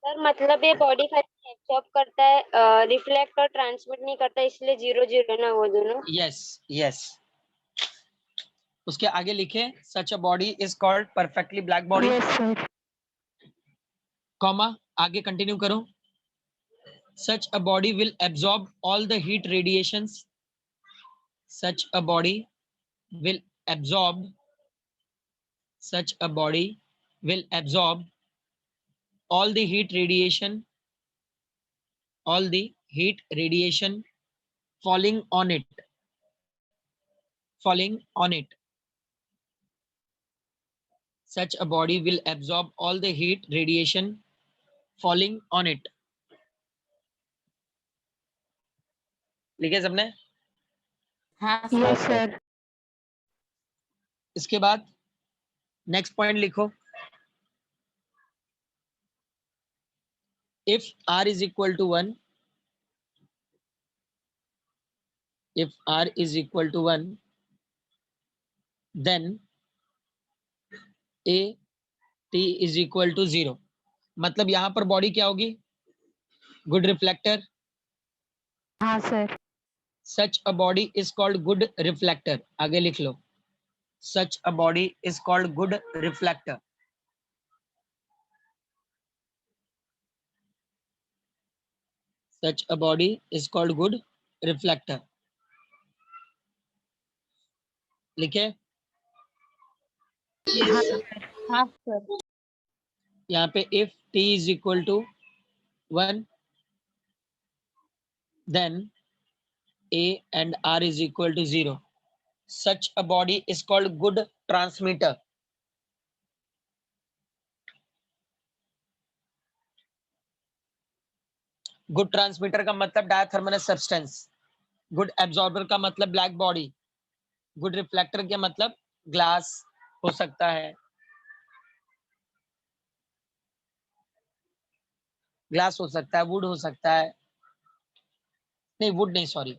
सर मतलब ये बॉडी खाली एब्सॉर्ब करता है, रिफ्लेक्ट और ट्रांसमिट नहीं करता, इसलिए 0-0 ना वो दोनों। Yes yes. उसके आगे लिखे, such a body is called perfectly black body, yes sir. Comma आगे कंटिन्यू करो। Such a body will absorb all the heat radiations. Such a body will absorb such a body will absorb all the heat radiation falling on it such a body will absorb all the heat radiation falling on it। लिखे सबने? हाँ, yes sir. Sir. इसके बाद next point लिखो, if R is equal to 1 then A T is equal to 0। मतलब यहां पर body क्या होगी? Good reflector. हाँ sir. Such a body is called good reflector। आगे लिख लो, such a body is called good reflector। Such a body is called good reflector। लिखे? हाँ, sir. यहाँ पे if T is equal to 1 then A and R is equal to 0। Such a body is called good transmitter। Good transmitter का मतलब डायथर्मिनस substance, good absorber का मतलब black body, good reflector का मतलब ग्लास हो सकता है, ग्लास हो सकता है, वुड हो सकता है, नहीं वुड नहीं सॉरी,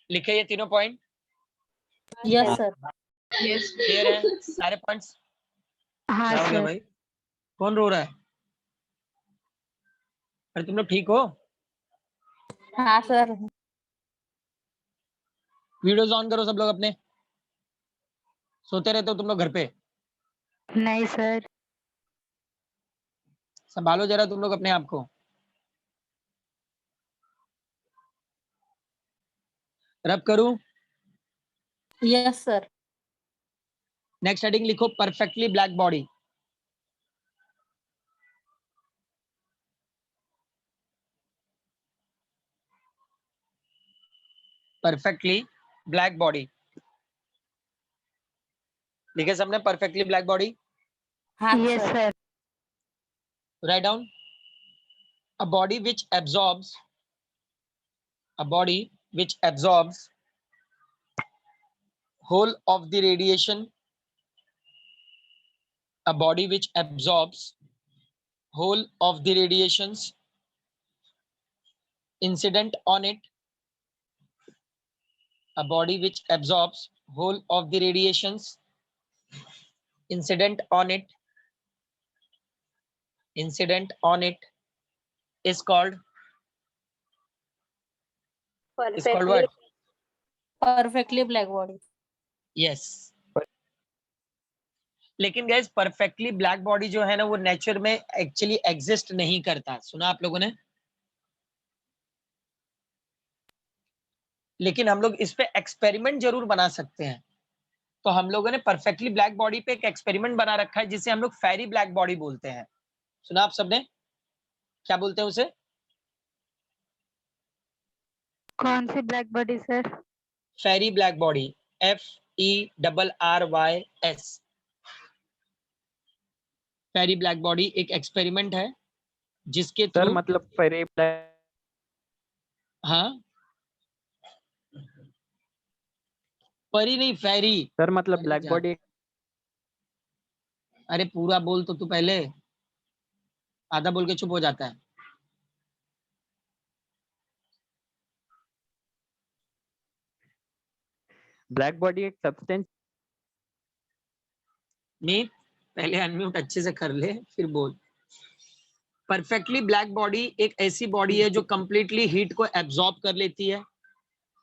लिखे ये तीनों पॉइंट? Yes, sir. क्लियर है सारे पॉइंट्स? हाँ क्या हो गया सर। भाई, कौन रो रहा है? अरे तुम लोग ठीक हो? हाँ, sir. वीडियोस ऑन करो सब लोग अपने, सोते रहते हो तुम लोग घर पे? नहीं सर। संभालो जरा तुम लोग अपने आप को। रब करूं? Yes, sir. नेक्स्ट हेडिंग लिखो, perfectly black body. Perfectly black body लिखे सबने? Perfectly black body. हाँ, yes sir. Sir. Write down a body which absorbs whole of the radiation, a body which absorbs whole of the radiations incident on it, a body which absorbs whole of the radiations incident on it is called Perfectly. what? Perfectly black body. Yes. लेकिन gas perfectly black body जो है ना वो nature में actually exist नहीं करता, सुना आप लोगों ने? लेकिन हम लोग इस पे एक्सपेरिमेंट जरूर बना सकते हैं। तो हम लोगों ने परफेक्टली ब्लैक बॉडी पे एक एक्सपेरिमेंट बना रखा है जिसे हम लोग फेरी ब्लैक बॉडी बोलते हैं। सुना आप सबने? क्या बोलते हैं उसे? कौन सी ब्लैक बॉडी सर? फेरी ब्लैक बॉडी, FERRYS। फेरी ब्लैक बॉडी एक एक्सपेरिमेंट है जिसके सर थ्रू, मतलब फेरी ब्लैक हाँ परी नहीं फेरी। सर मतलब अरे ब्लैक जा, बॉडी अरे पूरा बोल तो तू पहले, आधा बोल के चुप हो जाता है। ब्लैक बॉडी एक सब्सटेंस नहीं, पहले अनम्यूट अच्छे से कर ले फिर बोल। परफेक्टली ब्लैक बॉडी एक ऐसी बॉडी है जो कंप्लीटली हीट को एब्जॉर्ब कर लेती है।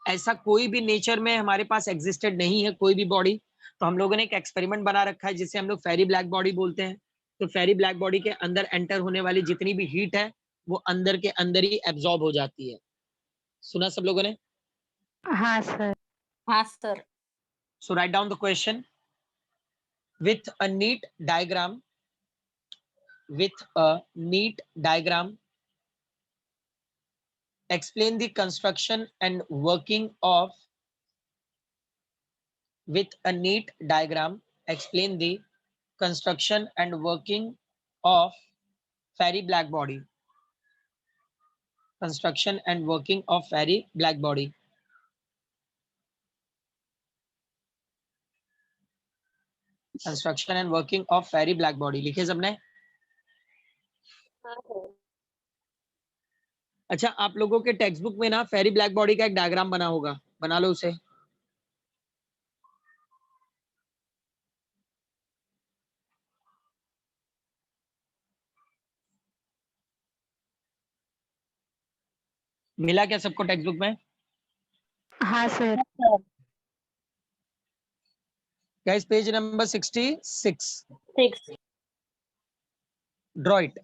ऐसा कोई भी नेचर में हमारे पास एग्जिस्टेड नहीं है कोई भी बॉडी। तो हम लोगों ने एक एक्सपेरिमेंट बना रखा है जिसे हम लोग फेरी ब्लैक बॉडी बोलते हैं। तो फेरी ब्लैक बॉडी के अंदर एंटर होने वाली जितनी भी हीट है वो अंदर के अंदर ही एब्जॉर्ब हो जाती है। सुना सब लोगों ने? हाँ सर। हाँ sir. So write down the question with a neat diagram. Explain the construction and working of with a neat diagram. Explain the construction and working of fairy black body. Construction and working of fairy black body. Construction and working of fairy black body. लिखे सबने? हाँ sir. अच्छा, आप लोगों के text book में ना फेरी black body का एक डायग्राम बना होगा, बना लो उसे। मिला क्या सबको टेक्स्ट बुक में? हाँ sir. Guys page number 66, 6. draw it.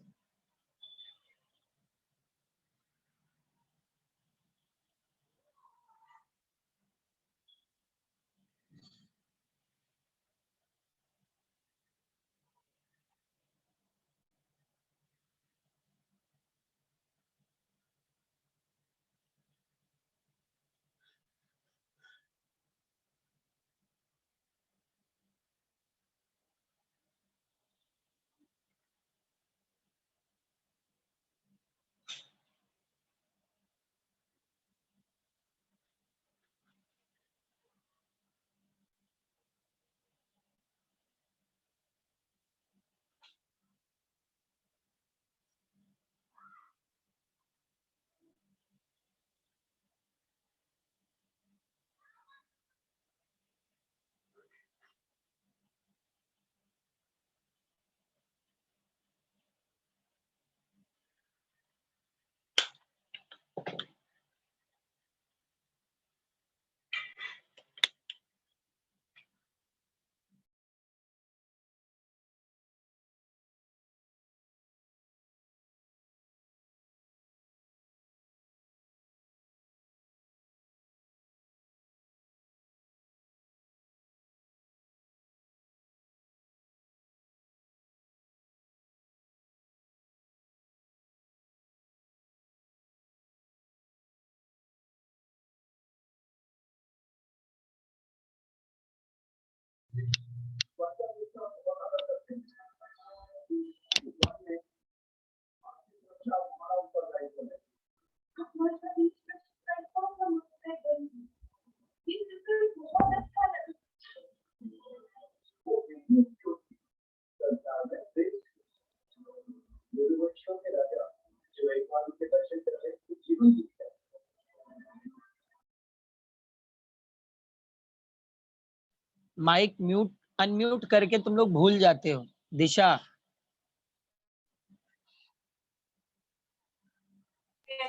Mike mute unmute करके तुम लोग भूल जाते हो। Disha,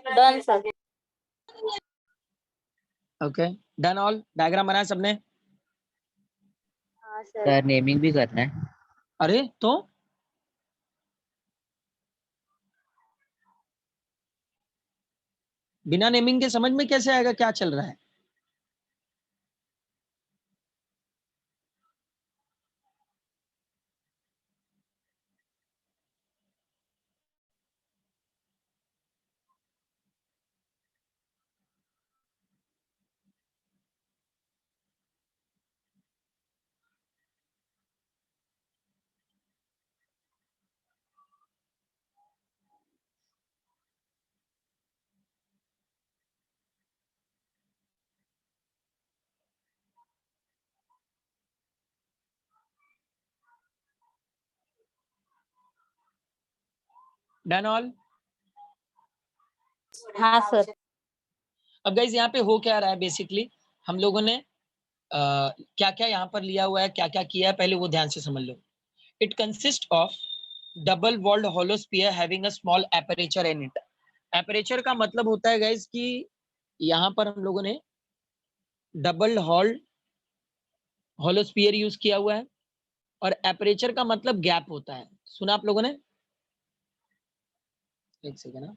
done sir. Okay done all. Diagram बनाया सबने? हाँ सर। सर नेमिंग भी करना है। अरे तो बिना नेमिंग के समझ में कैसे आएगा क्या चल रहा है? Done all. हाँ सर। अब गाइस यहाँ पे हो क्या रहा है, बेसिकली हम लोगों ने क्या क्या यहाँ पर लिया हुआ है, क्या क्या किया है, पहले वो ध्यान से समझ लो। It consist of double walled hollow sphere having a small aperture in it. Aperture का मतलब होता है गाइस कि यहाँ पर हम लोगों ने डबल होलो स्फीयर यूज किया हुआ है, और एपरेचर का मतलब गैप होता है। सुना आप लोगों ने? एक सेकेंड ना,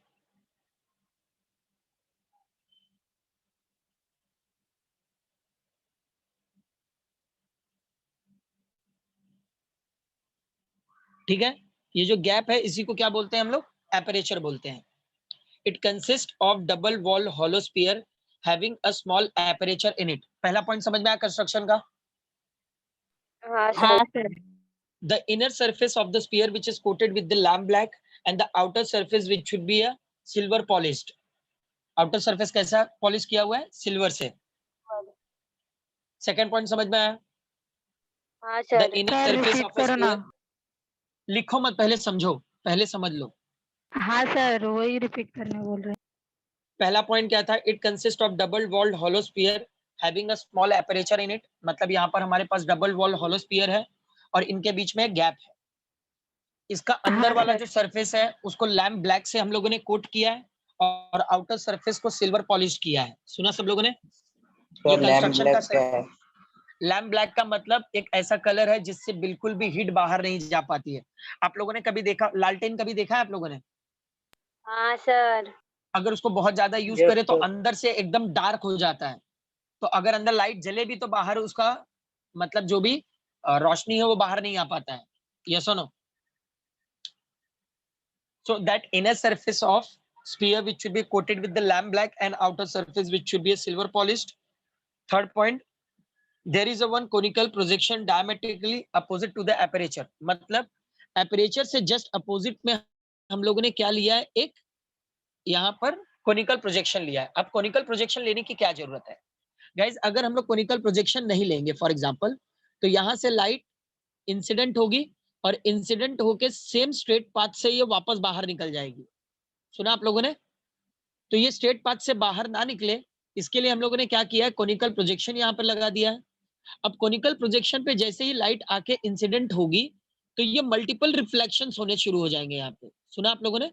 ठीक है। ये जो गैप है इसी को क्या बोलते हैं हम लोग? एपरेचर बोलते हैं। It consist of double wall hollow sphere having a small aperture in it. पहला पॉइंट समझ में आया कंस्ट्रक्शन का? हाँ सर। हाँ sir. The inner surface of the sphere which is coated with the lamp black and the outer surface which should be a silver polished. Outer surface कैसा polish किया हुआ है? सिल्वर से। सेकंड पॉइंट समझ में आया? हाँ The sir. inner sir surface repeat of a करो ना। sphere, लिखो मत, पहले समझो, पहले समझ लो। हाँ सर वही रिपीट करने बोल रहे हैं। पहला पॉइंट क्या था? It consist of double walled hollow sphere having a small aperture in it. मतलब यहाँ पर हमारे पास डबल वॉल होलो स्फीयर है और इनके बीच में गैप है। इसका अंदर हाँ वाला सर। जो सरफेस है उसको लैम्प ब्लैक से हम लोगों ने कोट किया है और आउटर सरफेस को सिल्वर पॉलिश किया है। सुना सब लोगों ने? ये कंस्ट्रक्शन का लैम्प ब्लैक का मतलब एक ऐसा कलर है जिससे बिल्कुल भी हीट बाहर नहीं जा पाती है। आप लोगों ने कभी देखा लालटेन, कभी देखा है आप लोगों ने? हाँ सर। अगर उसको बहुत ज्यादा यूज Yes, करे तो sir. अंदर से एकदम डार्क हो जाता है। तो अगर अंदर लाइट जले भी तो बाहर उसका मतलब जो भी रोशनी है वो बाहर नहीं आ पाता है। यस और no? So that inner surface of sphere which should be coated with the lamp black and outer surface which should be a silver polished. Third point, there is a one conical projection diametrically opposite to the aperture. मतलब aperture से just opposite में हम लोगों ने क्या लिया है? एक यहाँ पर conical projection लिया है। अब conical projection लेने की क्या जरूरत है गाइज? अगर हम लोग conical projection नहीं लेंगे फॉर एग्जाम्पल, तो यहाँ से लाइट इंसिडेंट होगी और इंसिडेंट होके सेम स्ट्रेट पाथ से ये वापस बाहर निकल जाएगी। सुना आप लोगों ने? तो ये स्ट्रेट पाथ से बाहर ना निकले, इसके लिए हम लोगों ने क्या किया है? कोनिकल प्रोजेक्शन यहाँ पर लगा दिया है। अब कोनिकल प्रोजेक्शन पे जैसे ही लाइट आके इंसिडेंट होगी तो ये मल्टीपल रिफ्लेक्शंस होने शुरू हो जाएंगे यहाँ पे। सुना आप लोगों ने?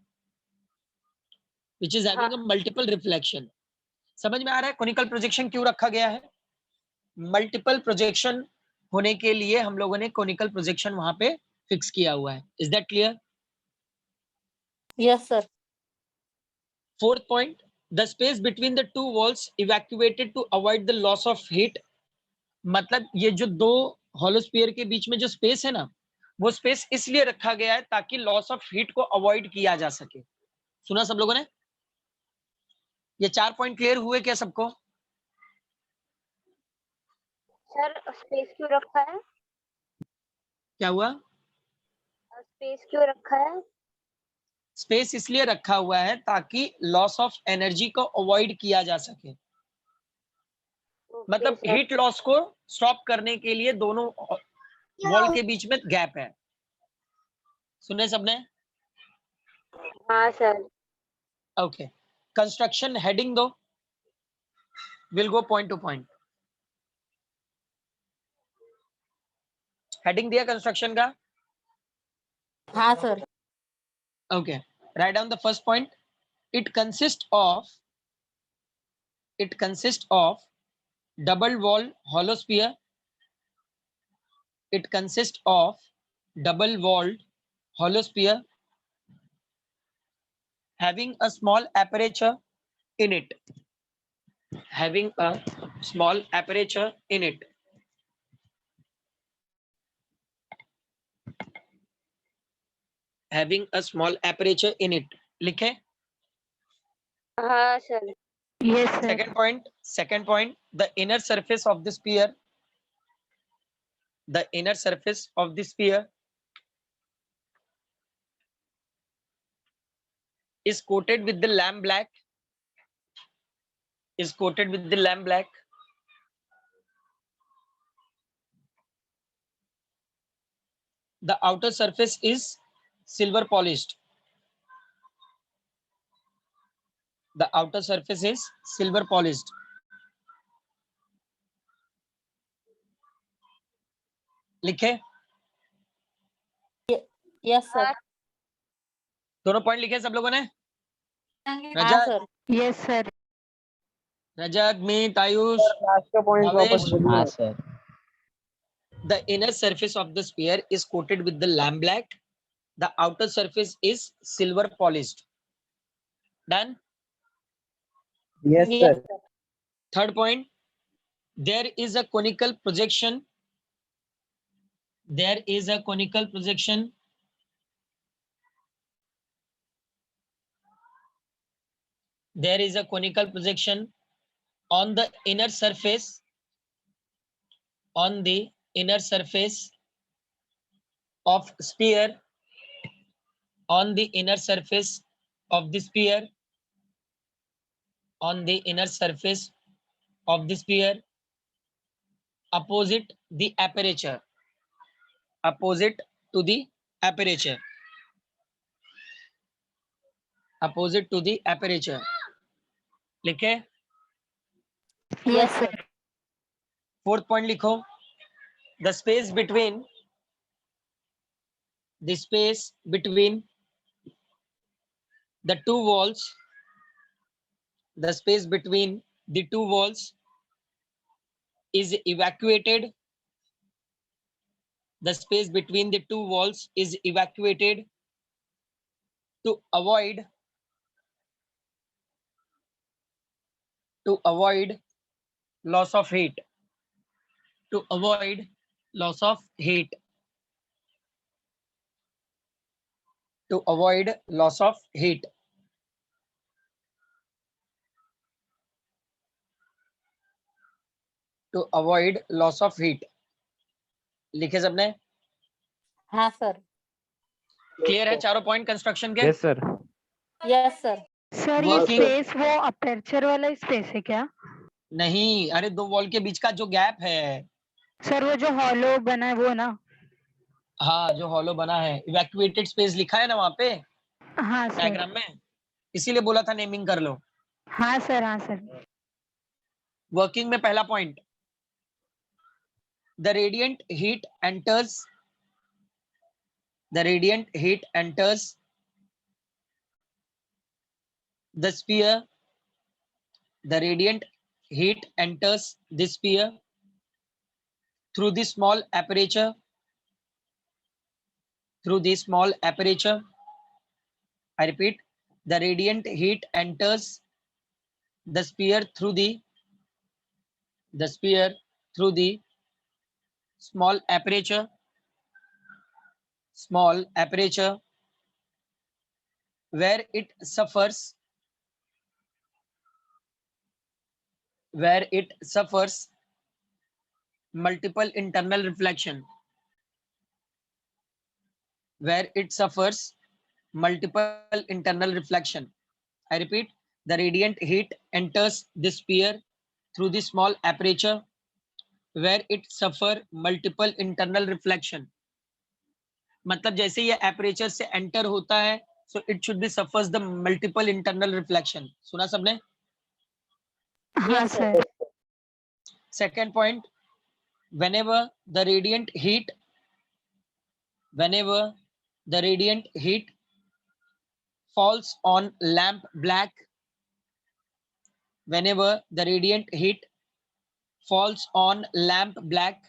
Which is having a multiple reflection. समझ में आ रहा है कोनिकल प्रोजेक्शन क्यों रखा गया है? मल्टीपल प्रोजेक्शन होने के लिए हम लोगों ने कोनिकल प्रोजेक्शन वहां पे फिक्स किया हुआ है। Is that clear? Yes sir. Fourth point, the space between the two walls evacuated to avoid the loss of heat. मतलब ये जो दो होलोस्फीयर के बीच में जो स्पेस है ना, वो स्पेस इसलिए रखा गया है ताकि लॉस ऑफ हीट को अवॉइड किया जा सके। सुना सब लोगों ने? ये 4 पॉइंट क्लियर हुए क्या सबको? सर स्पेस क्यों रखा है? क्या हुआ? स्पेस क्यों रखा है? स्पेस इसलिए रखा हुआ है ताकि लॉस ऑफ एनर्जी को अवॉइड किया जा सके। मतलब सर। हीट लॉस को स्टॉप करने के लिए दोनों वॉल के बीच में गैप है। सुने सबने? हाँ सर। ओके, कंस्ट्रक्शन हेडिंग दो, will go point two point. Heading दिया कंस्ट्रक्शन का? हाँ sir. Okay, write down the first point. It consists of double wall hollow sphere. It consists of double walled hollow sphere having a small aperture in it. Having a small aperture in it. Having a small aperture in it. लिखे? हाँ sir. Yes, sir. Second point, the inner surface of the sphere, is coated with the lamp black. The outer surface is silver polished. लिखे? Yes sir. दोनों point लिखे सब लोगों ने? हाँ रजत, sir. Yes, sir. रजत, मीत, Ayush, last का पॉइंट भावेश। वापस बोलिए। हाँ sir. the inner surface of the sphere is coated with the lamp black. The outer surface is silver polished. Done? Yes Yes sir. sir. Third point, there is a conical projection. On the inner surface of sphere. On the inner surface of the sphere. Opposite the aperture. Opposite to the aperture. लिखे? Yes, sir. Fourth point लिखो. The space between the two walls. The space between the two walls is evacuated. The space between the two walls is evacuated to avoid loss of heat. To avoid loss of heat. To avoid loss of heat. To avoid loss of heat. लिखे सबने? हाँ sir. Clear है चारों point construction के? Yes sir. Yes sir. Sir, ये Working. Space वो aperture वाला space है क्या? नहीं, अरे दो वॉल के बीच का जो गैप है. सर वो जो हॉलो बना है वो ना? हाँ, जो हॉलो बना है, इवैक्यूएटेड स्पेस लिखा है ना वहां पे हाँ सर. डायग्राम में, इसीलिए बोला था नेमिंग कर लो. हाँ सर, हाँ सर. वर्किंग में पहला point, the radiant heat enters the sphere. The radiant heat enters the sphere through the small aperture. I repeat, the radiant heat enters the sphere through the small aperture where it suffers multiple internal reflection. I repeat, the radiant heat enters the sphere through the small aperture where it suffer multiple internal reflection. मतलब जैसे ये aperture से enter होता है, so it should be suffers the multiple internal reflection. सुना सबने? हाँ Yes, sir. Sir. Second point, whenever the radiant heat whenever the radiant heat falls on lamp black, whenever the radiant heat falls on lamp black,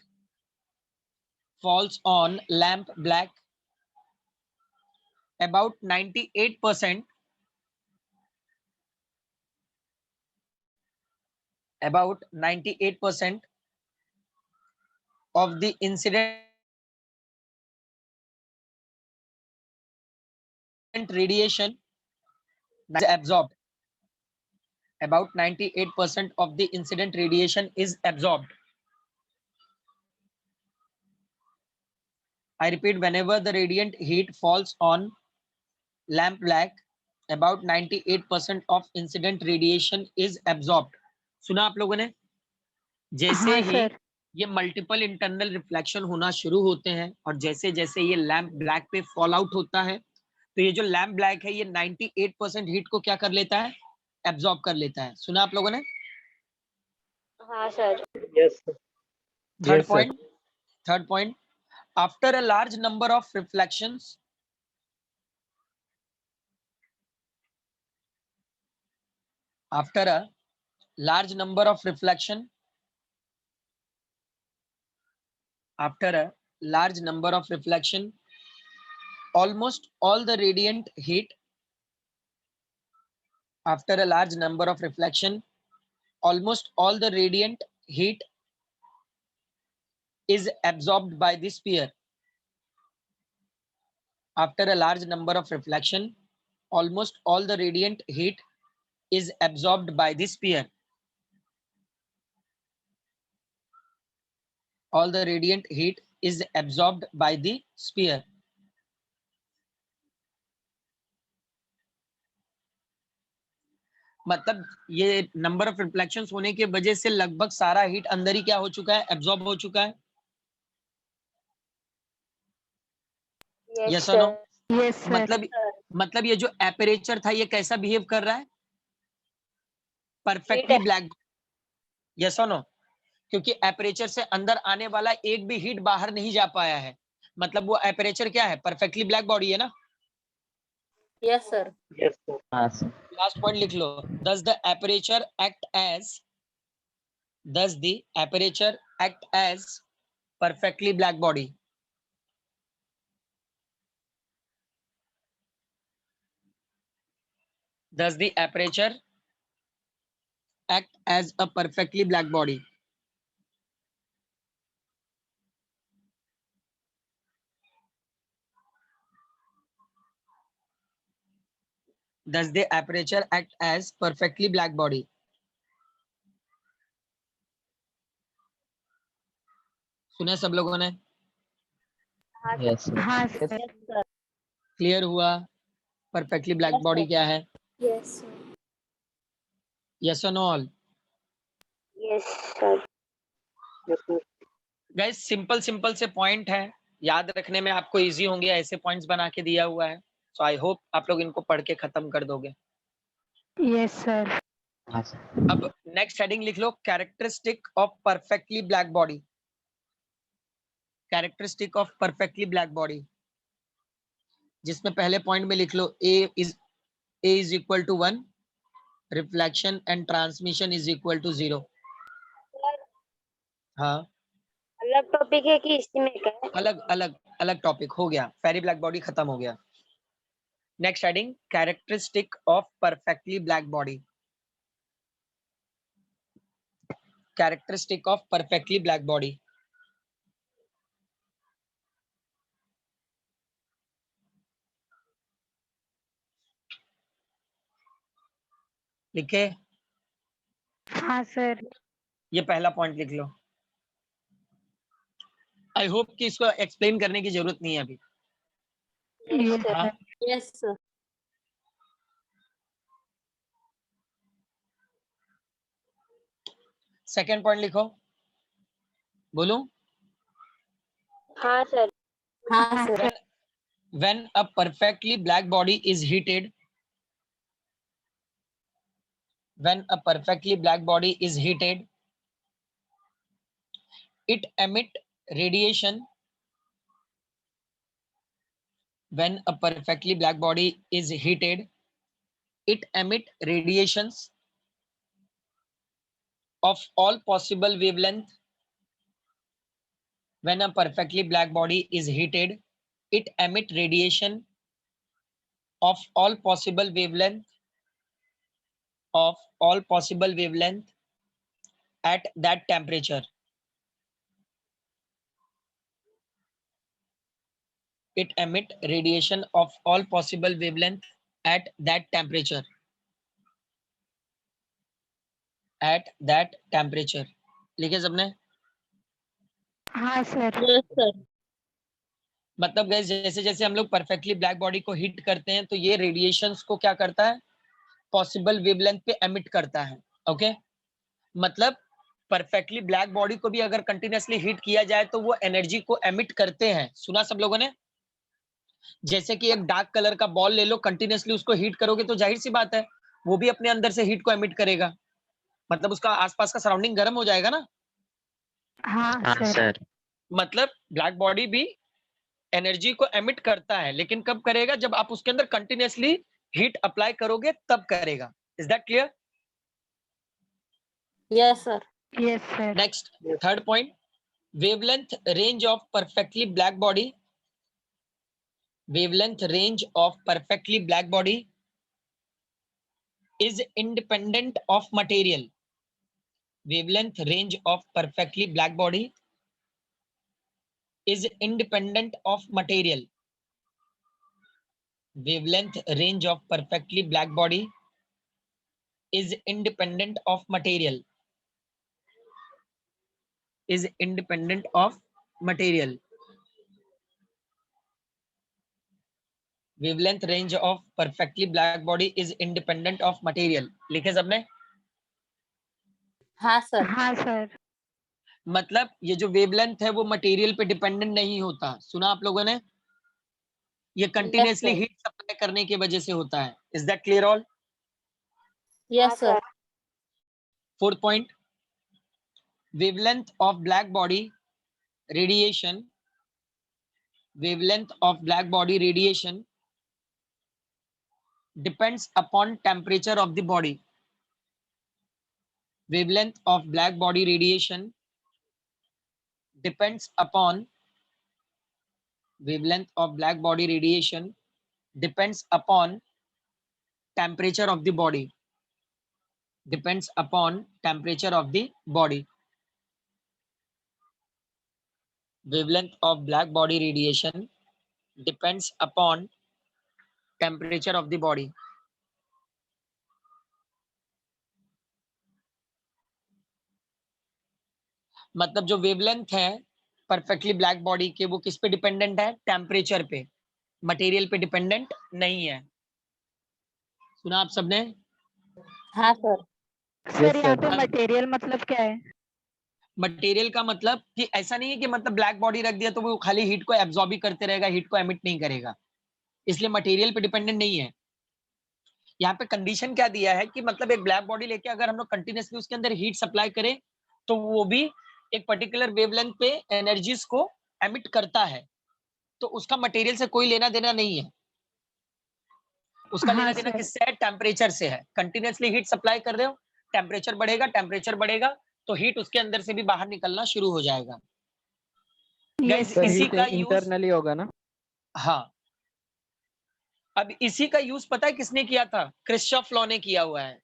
falls on lamp black, about 98%, about 98% of the incident radiation is absorbed. About 98% of the incident radiation is absorbed. I repeat, whenever the radiant heat falls on lamp black, about 98% of incident radiation is absorbed. सुना आप लोगों ने? जैसे हाँ ही sir. ये multiple internal reflection होना शुरू होते हैं और जैसे जैसे ये लैम्प ब्लैक पे फॉल आउट होता है, तो ये जो लैम्प ब्लैक है ये 98% हीट को क्या कर लेता है? एब्जॉर्ब कर लेता है. सुना आप लोगों ने? हाँ sir. Yes, sir. Third Yes, sir. Point, third point, after a large number of reflections, after a large number of reflection, after a large number of reflection, almost all the radiant heat, after a large number of reflection, almost all the radiant heat is absorbed by the sphere. After a large number of reflection, almost all the radiant heat is absorbed by the sphere. All the radiant heat is absorbed by the sphere. मतलब ये number of reflections होने की वजह से लगभग सारा heat अंदर ही क्या हो चुका है? एब्जॉर्ब हो चुका है. Yes Yes or no? sir. Yes sir. मतलब ये जो एपरेचर था ये कैसा बिहेव कर रहा है? Perfectly black. यस और नो? क्योंकि एपरेचर से अंदर आने वाला एक भी हीट बाहर नहीं जा पाया है. मतलब वो एपरेचर क्या है? परफेक्टली ब्लैक बॉडी है ना? Yes, sir. Yes, sir. हाँ सर. लास्ट पॉइंट लिख लो. Does the aperture act as, does the aperture act as perfectly black body? Does the aperture act as a perfectly black body? Does the aperture act as perfectly black body? सुना सब लोगों ने? Yes, sir. हाँ sir. Yes, sir. Clear हुआ perfectly black Yes, body sir. क्या है? Yes sir. Yes और no all? Yes sir. Yes, sir. Guys simple simple से पॉइंट है, याद रखने में आपको इजी होंगे, ऐसे पॉइंट्स बना के दिया हुआ है. सो आई होप आप लोग इनको पढ़ के खत्म कर दोगे. Yes sir. हाँ सर. अब नेक्स्ट हेडिंग लिख लो, characteristic of perfectly black body. Characteristic of perfectly black body, जिसमें पहले पॉइंट में लिख लो a is equal to 1, reflection and transmission is equal to 0. हाँ, अलग टॉपिक है कि इसी में का है? अलग अलग अलग टॉपिक हो गया. फेरी ब्लैक बॉडी खत्म हो गया. Next heading, characteristic of perfectly black body. Characteristic of perfectly black body. लिखे? हाँ सर। ये पहला पॉइंट लिख लो. आई होप कि इसको एक्सप्लेन करने की जरूरत नहीं है अभी. Yes sir. हाँ, Yes, sir. सेकेंड पॉइंट लिखो. बोलूं? हाँ सर. हाँ, sir. When a perfectly black body is heated, when a perfectly black body is heated, it emit radiation when a perfectly black body is heated, it emit radiations of all possible wavelength. When a perfectly black body is heated, it emit radiation of all possible wavelength at that temperature. It emit radiation of all possible wavelength at that temperature. At that temperature. लिखे सबने? हाँ sir. Yes, sir. मतलब gas जैसे जैसे हम लोग perfectly black body को heat करते हैं तो ये रेडिएशंस को क्या करता है? पॉसिबल वेवलेंथ पे एमिट करता है। ओके, मतलब परफेक्टली ब्लैक बॉडी को भी अगर कंटिन्यूअसली हीट किया जाए तो वो एनर्जी को एमिट करते हैं। सुना सब लोगों ने? जैसे कि एक डार्क कलर का बॉल ले लो, कंटिन्यूअसली उसको हीट करोगे तो जाहिर सी बात है वो भी अपने अंदर से हीट को एमिट करेगा, मतलब उसका आसपास का सराउंडिंग गर्म हो जाएगा ना। हाँ हाँ सर। सर। मतलब ब्लैक बॉडी भी एनर्जी को एमिट करता है, लेकिन कब करेगा? जब आप उसके अंदर कंटिन्यूअसली हीट अप्लाई करोगे तब करेगा। Is that clear? Yes, sir. Yes sir. Next, third point, wavelength range of perfectly black body. Wavelength range of perfectly black body is independent of material. Wavelength range of perfectly black body is independent of material. Wavelength range of perfectly black body is independent of material. Is independent of material. Wavelength range of perfectly black body is independent of material. लिखे सबने? हाँ, sir. हाँ sir. मतलब ये जो wavelength है वो material पे डिपेंडेंट नहीं होता। सुना आप लोगों ने? ये कंटिन्यूअसली sir. हीट सप्लाई करने की वजह से होता है। Is that clear all? Yes, sir. Fourth point, wavelength of black body radiation, wavelength of black body radiation depends upon temperature of the body. Wavelength of black body radiation depends upon wavelength of black body radiation depends upon temperature of the body. Depends upon temperature of the body. Wavelength of black body radiation depends upon temperature of the body. मतलब जो wavelength है perfectly black body के वो किस पे dependent है? Temperature पे, material पे डिपेंडेंट नहीं है। सुना आप सबने? हाँ, sir. सर यहाँ sir. पे मटेरियल मतलब क्या है? मटेरियल का मतलब कि ऐसा नहीं है कि मतलब ब्लैक बॉडी रख दिया तो वो खाली हीट को एब्जॉर्ब ही करते रहेगा, हीट को एमिट नहीं करेगा, इसलिए मटेरियल पे डिपेंडेंट नहीं है। यहाँ पे कंडीशन क्या दिया है कि मतलब एक ब्लैक बॉडी लेके अगर हम लोग कंटिन्यूअसली उसके अंदर हीट सप्लाई करें तो वो भी एक पर्टिकुलर वेवलेंथ पे एनर्जीज को एमिट करता है, तो उसका मटेरियल से कोई लेना देना नहीं है। उसका हाँ लेना देना सर। किससे है? टेम्परेचर से है। कंटिन्यूअसली हीट सप्लाई कर रहे हो, टेम्परेचर बढ़ेगा तो हीट उसके अंदर से भी बाहर निकलना शुरू हो जाएगा। यस गाइस सर इसी हीट का यूज, इंटरनली होगा ना? हाँ, अब इसी का यूज पता है किसने किया था? क्रिश्चॉफ लॉ ने किया हुआ है।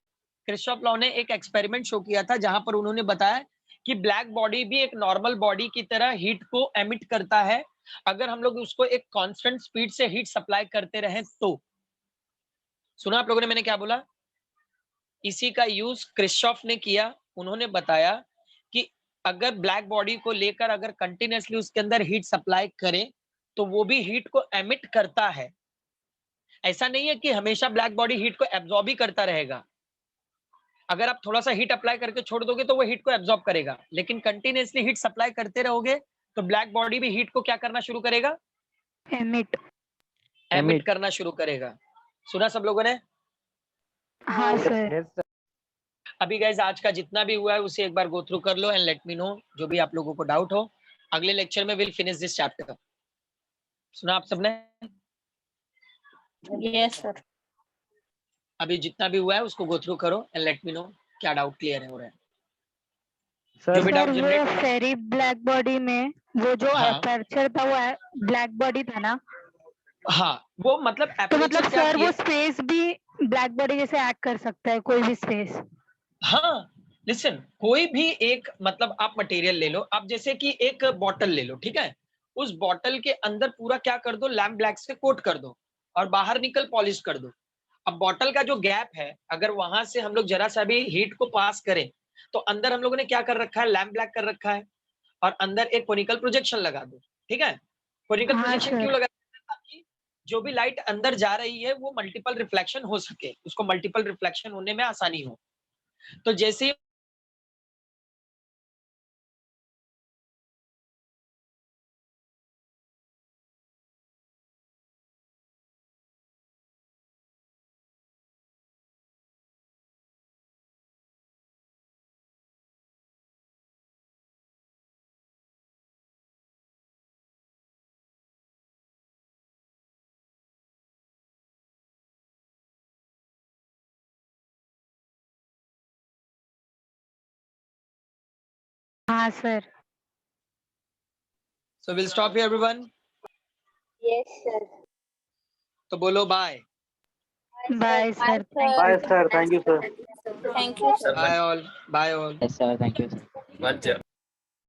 क्रिश्चॉफ लॉ ने एक एक्सपेरिमेंट शो किया था जहां पर उन्होंने बताया कि ब्लैक बॉडी भी एक नॉर्मल बॉडी की तरह हीट को एमिट करता है अगर हम लोग उसको एक कांस्टेंट स्पीड से हीट सप्लाई करते रहें तो। सुना आप लोगों ने मैंने क्या बोला? इसी का यूज क्रिश्चॉफ ने किया। उन्होंने बताया कि अगर ब्लैक बॉडी को लेकर अगर कंटिन्यूअसली उसके अंदर हीट सप्लाई करें तो वो भी हीट को एमिट करता है। ऐसा नहीं है कि हमेशा ब्लैक बॉडी हीट को एब्जॉर्ब ही करता रहेगा। अगर आप थोड़ा सा हीट अप्लाई करके छोड़ दोगे तो वो हीट को एब्जॉर्ब करेगा, लेकिन कंटिन्यूअसली हीट सप्लाई करते रहोगे तो ब्लैक बॉडी भी हीट को क्या करना शुरू करेगा? एमिट। एमिट करना शुरू करेगा। सुना सब लोगों ने? हाँ सर। Yes, sir. अभी गाइस आज का जितना भी हुआ है उसे एक बार गो थ्रू कर लो एंड लेट मी नो जो भी आप लोगों को डाउट हो। अगले लेक्चर में विल फिनिश दिस चैप्टर। सुना आप सबने? Yes, sir. अभी जितना भी हुआ है उसको गो थ्रू करो एंड लेट मी नो क्या डाउट क्लियर हो रहा है। Sir, जो भी सर डाउट वो जनरेट हो फेरी ब्लैक बॉडी में वो जो हाँ। अपर्चर था वो ब्लैक बॉडी था ना, हाँ वो मतलब तो एपरेचर मतलब क्या सर किया? वो स्पेस भी ब्लैक बॉडी जैसे एक्ट कर सकता है, कोई भी स्पेस। हाँ लिसन, कोई भी एक मतलब आप मटेरियल ले लो, आप जैसे कि एक बॉटल ले लो, ठीक है, उस बॉटल के अंदर पूरा क्या कर दो, लैम्प ब्लैक से कोट कर दो और बाहर निकल पॉलिश कर दो। अब बॉटल का जो गैप है, अगर वहां से हम लोग जरा सा भी हीट को पास करें तो अंदर हम लोगों ने क्या कर रखा है, लैम्प ब्लैक कर रखा है और अंदर एक कोनिकल प्रोजेक्शन लगा दो, ठीक है। कोनिकल हाँ प्रोजेक्शन क्यों सर। लगा, ताकि जो भी लाइट अंदर जा रही है वो मल्टीपल रिफ्लेक्शन हो सके, उसको मल्टीपल रिफ्लेक्शन होने में आसानी हो। तो जैसे ही हाँ sir. so we'll stop here everyone, Yes, sir. तो बोलो bye. Bye sir, thank Bye, you. sir. Thank you, sir. Thank you, sir. Bye all, bye all. Yes, sir. Thank you, sir.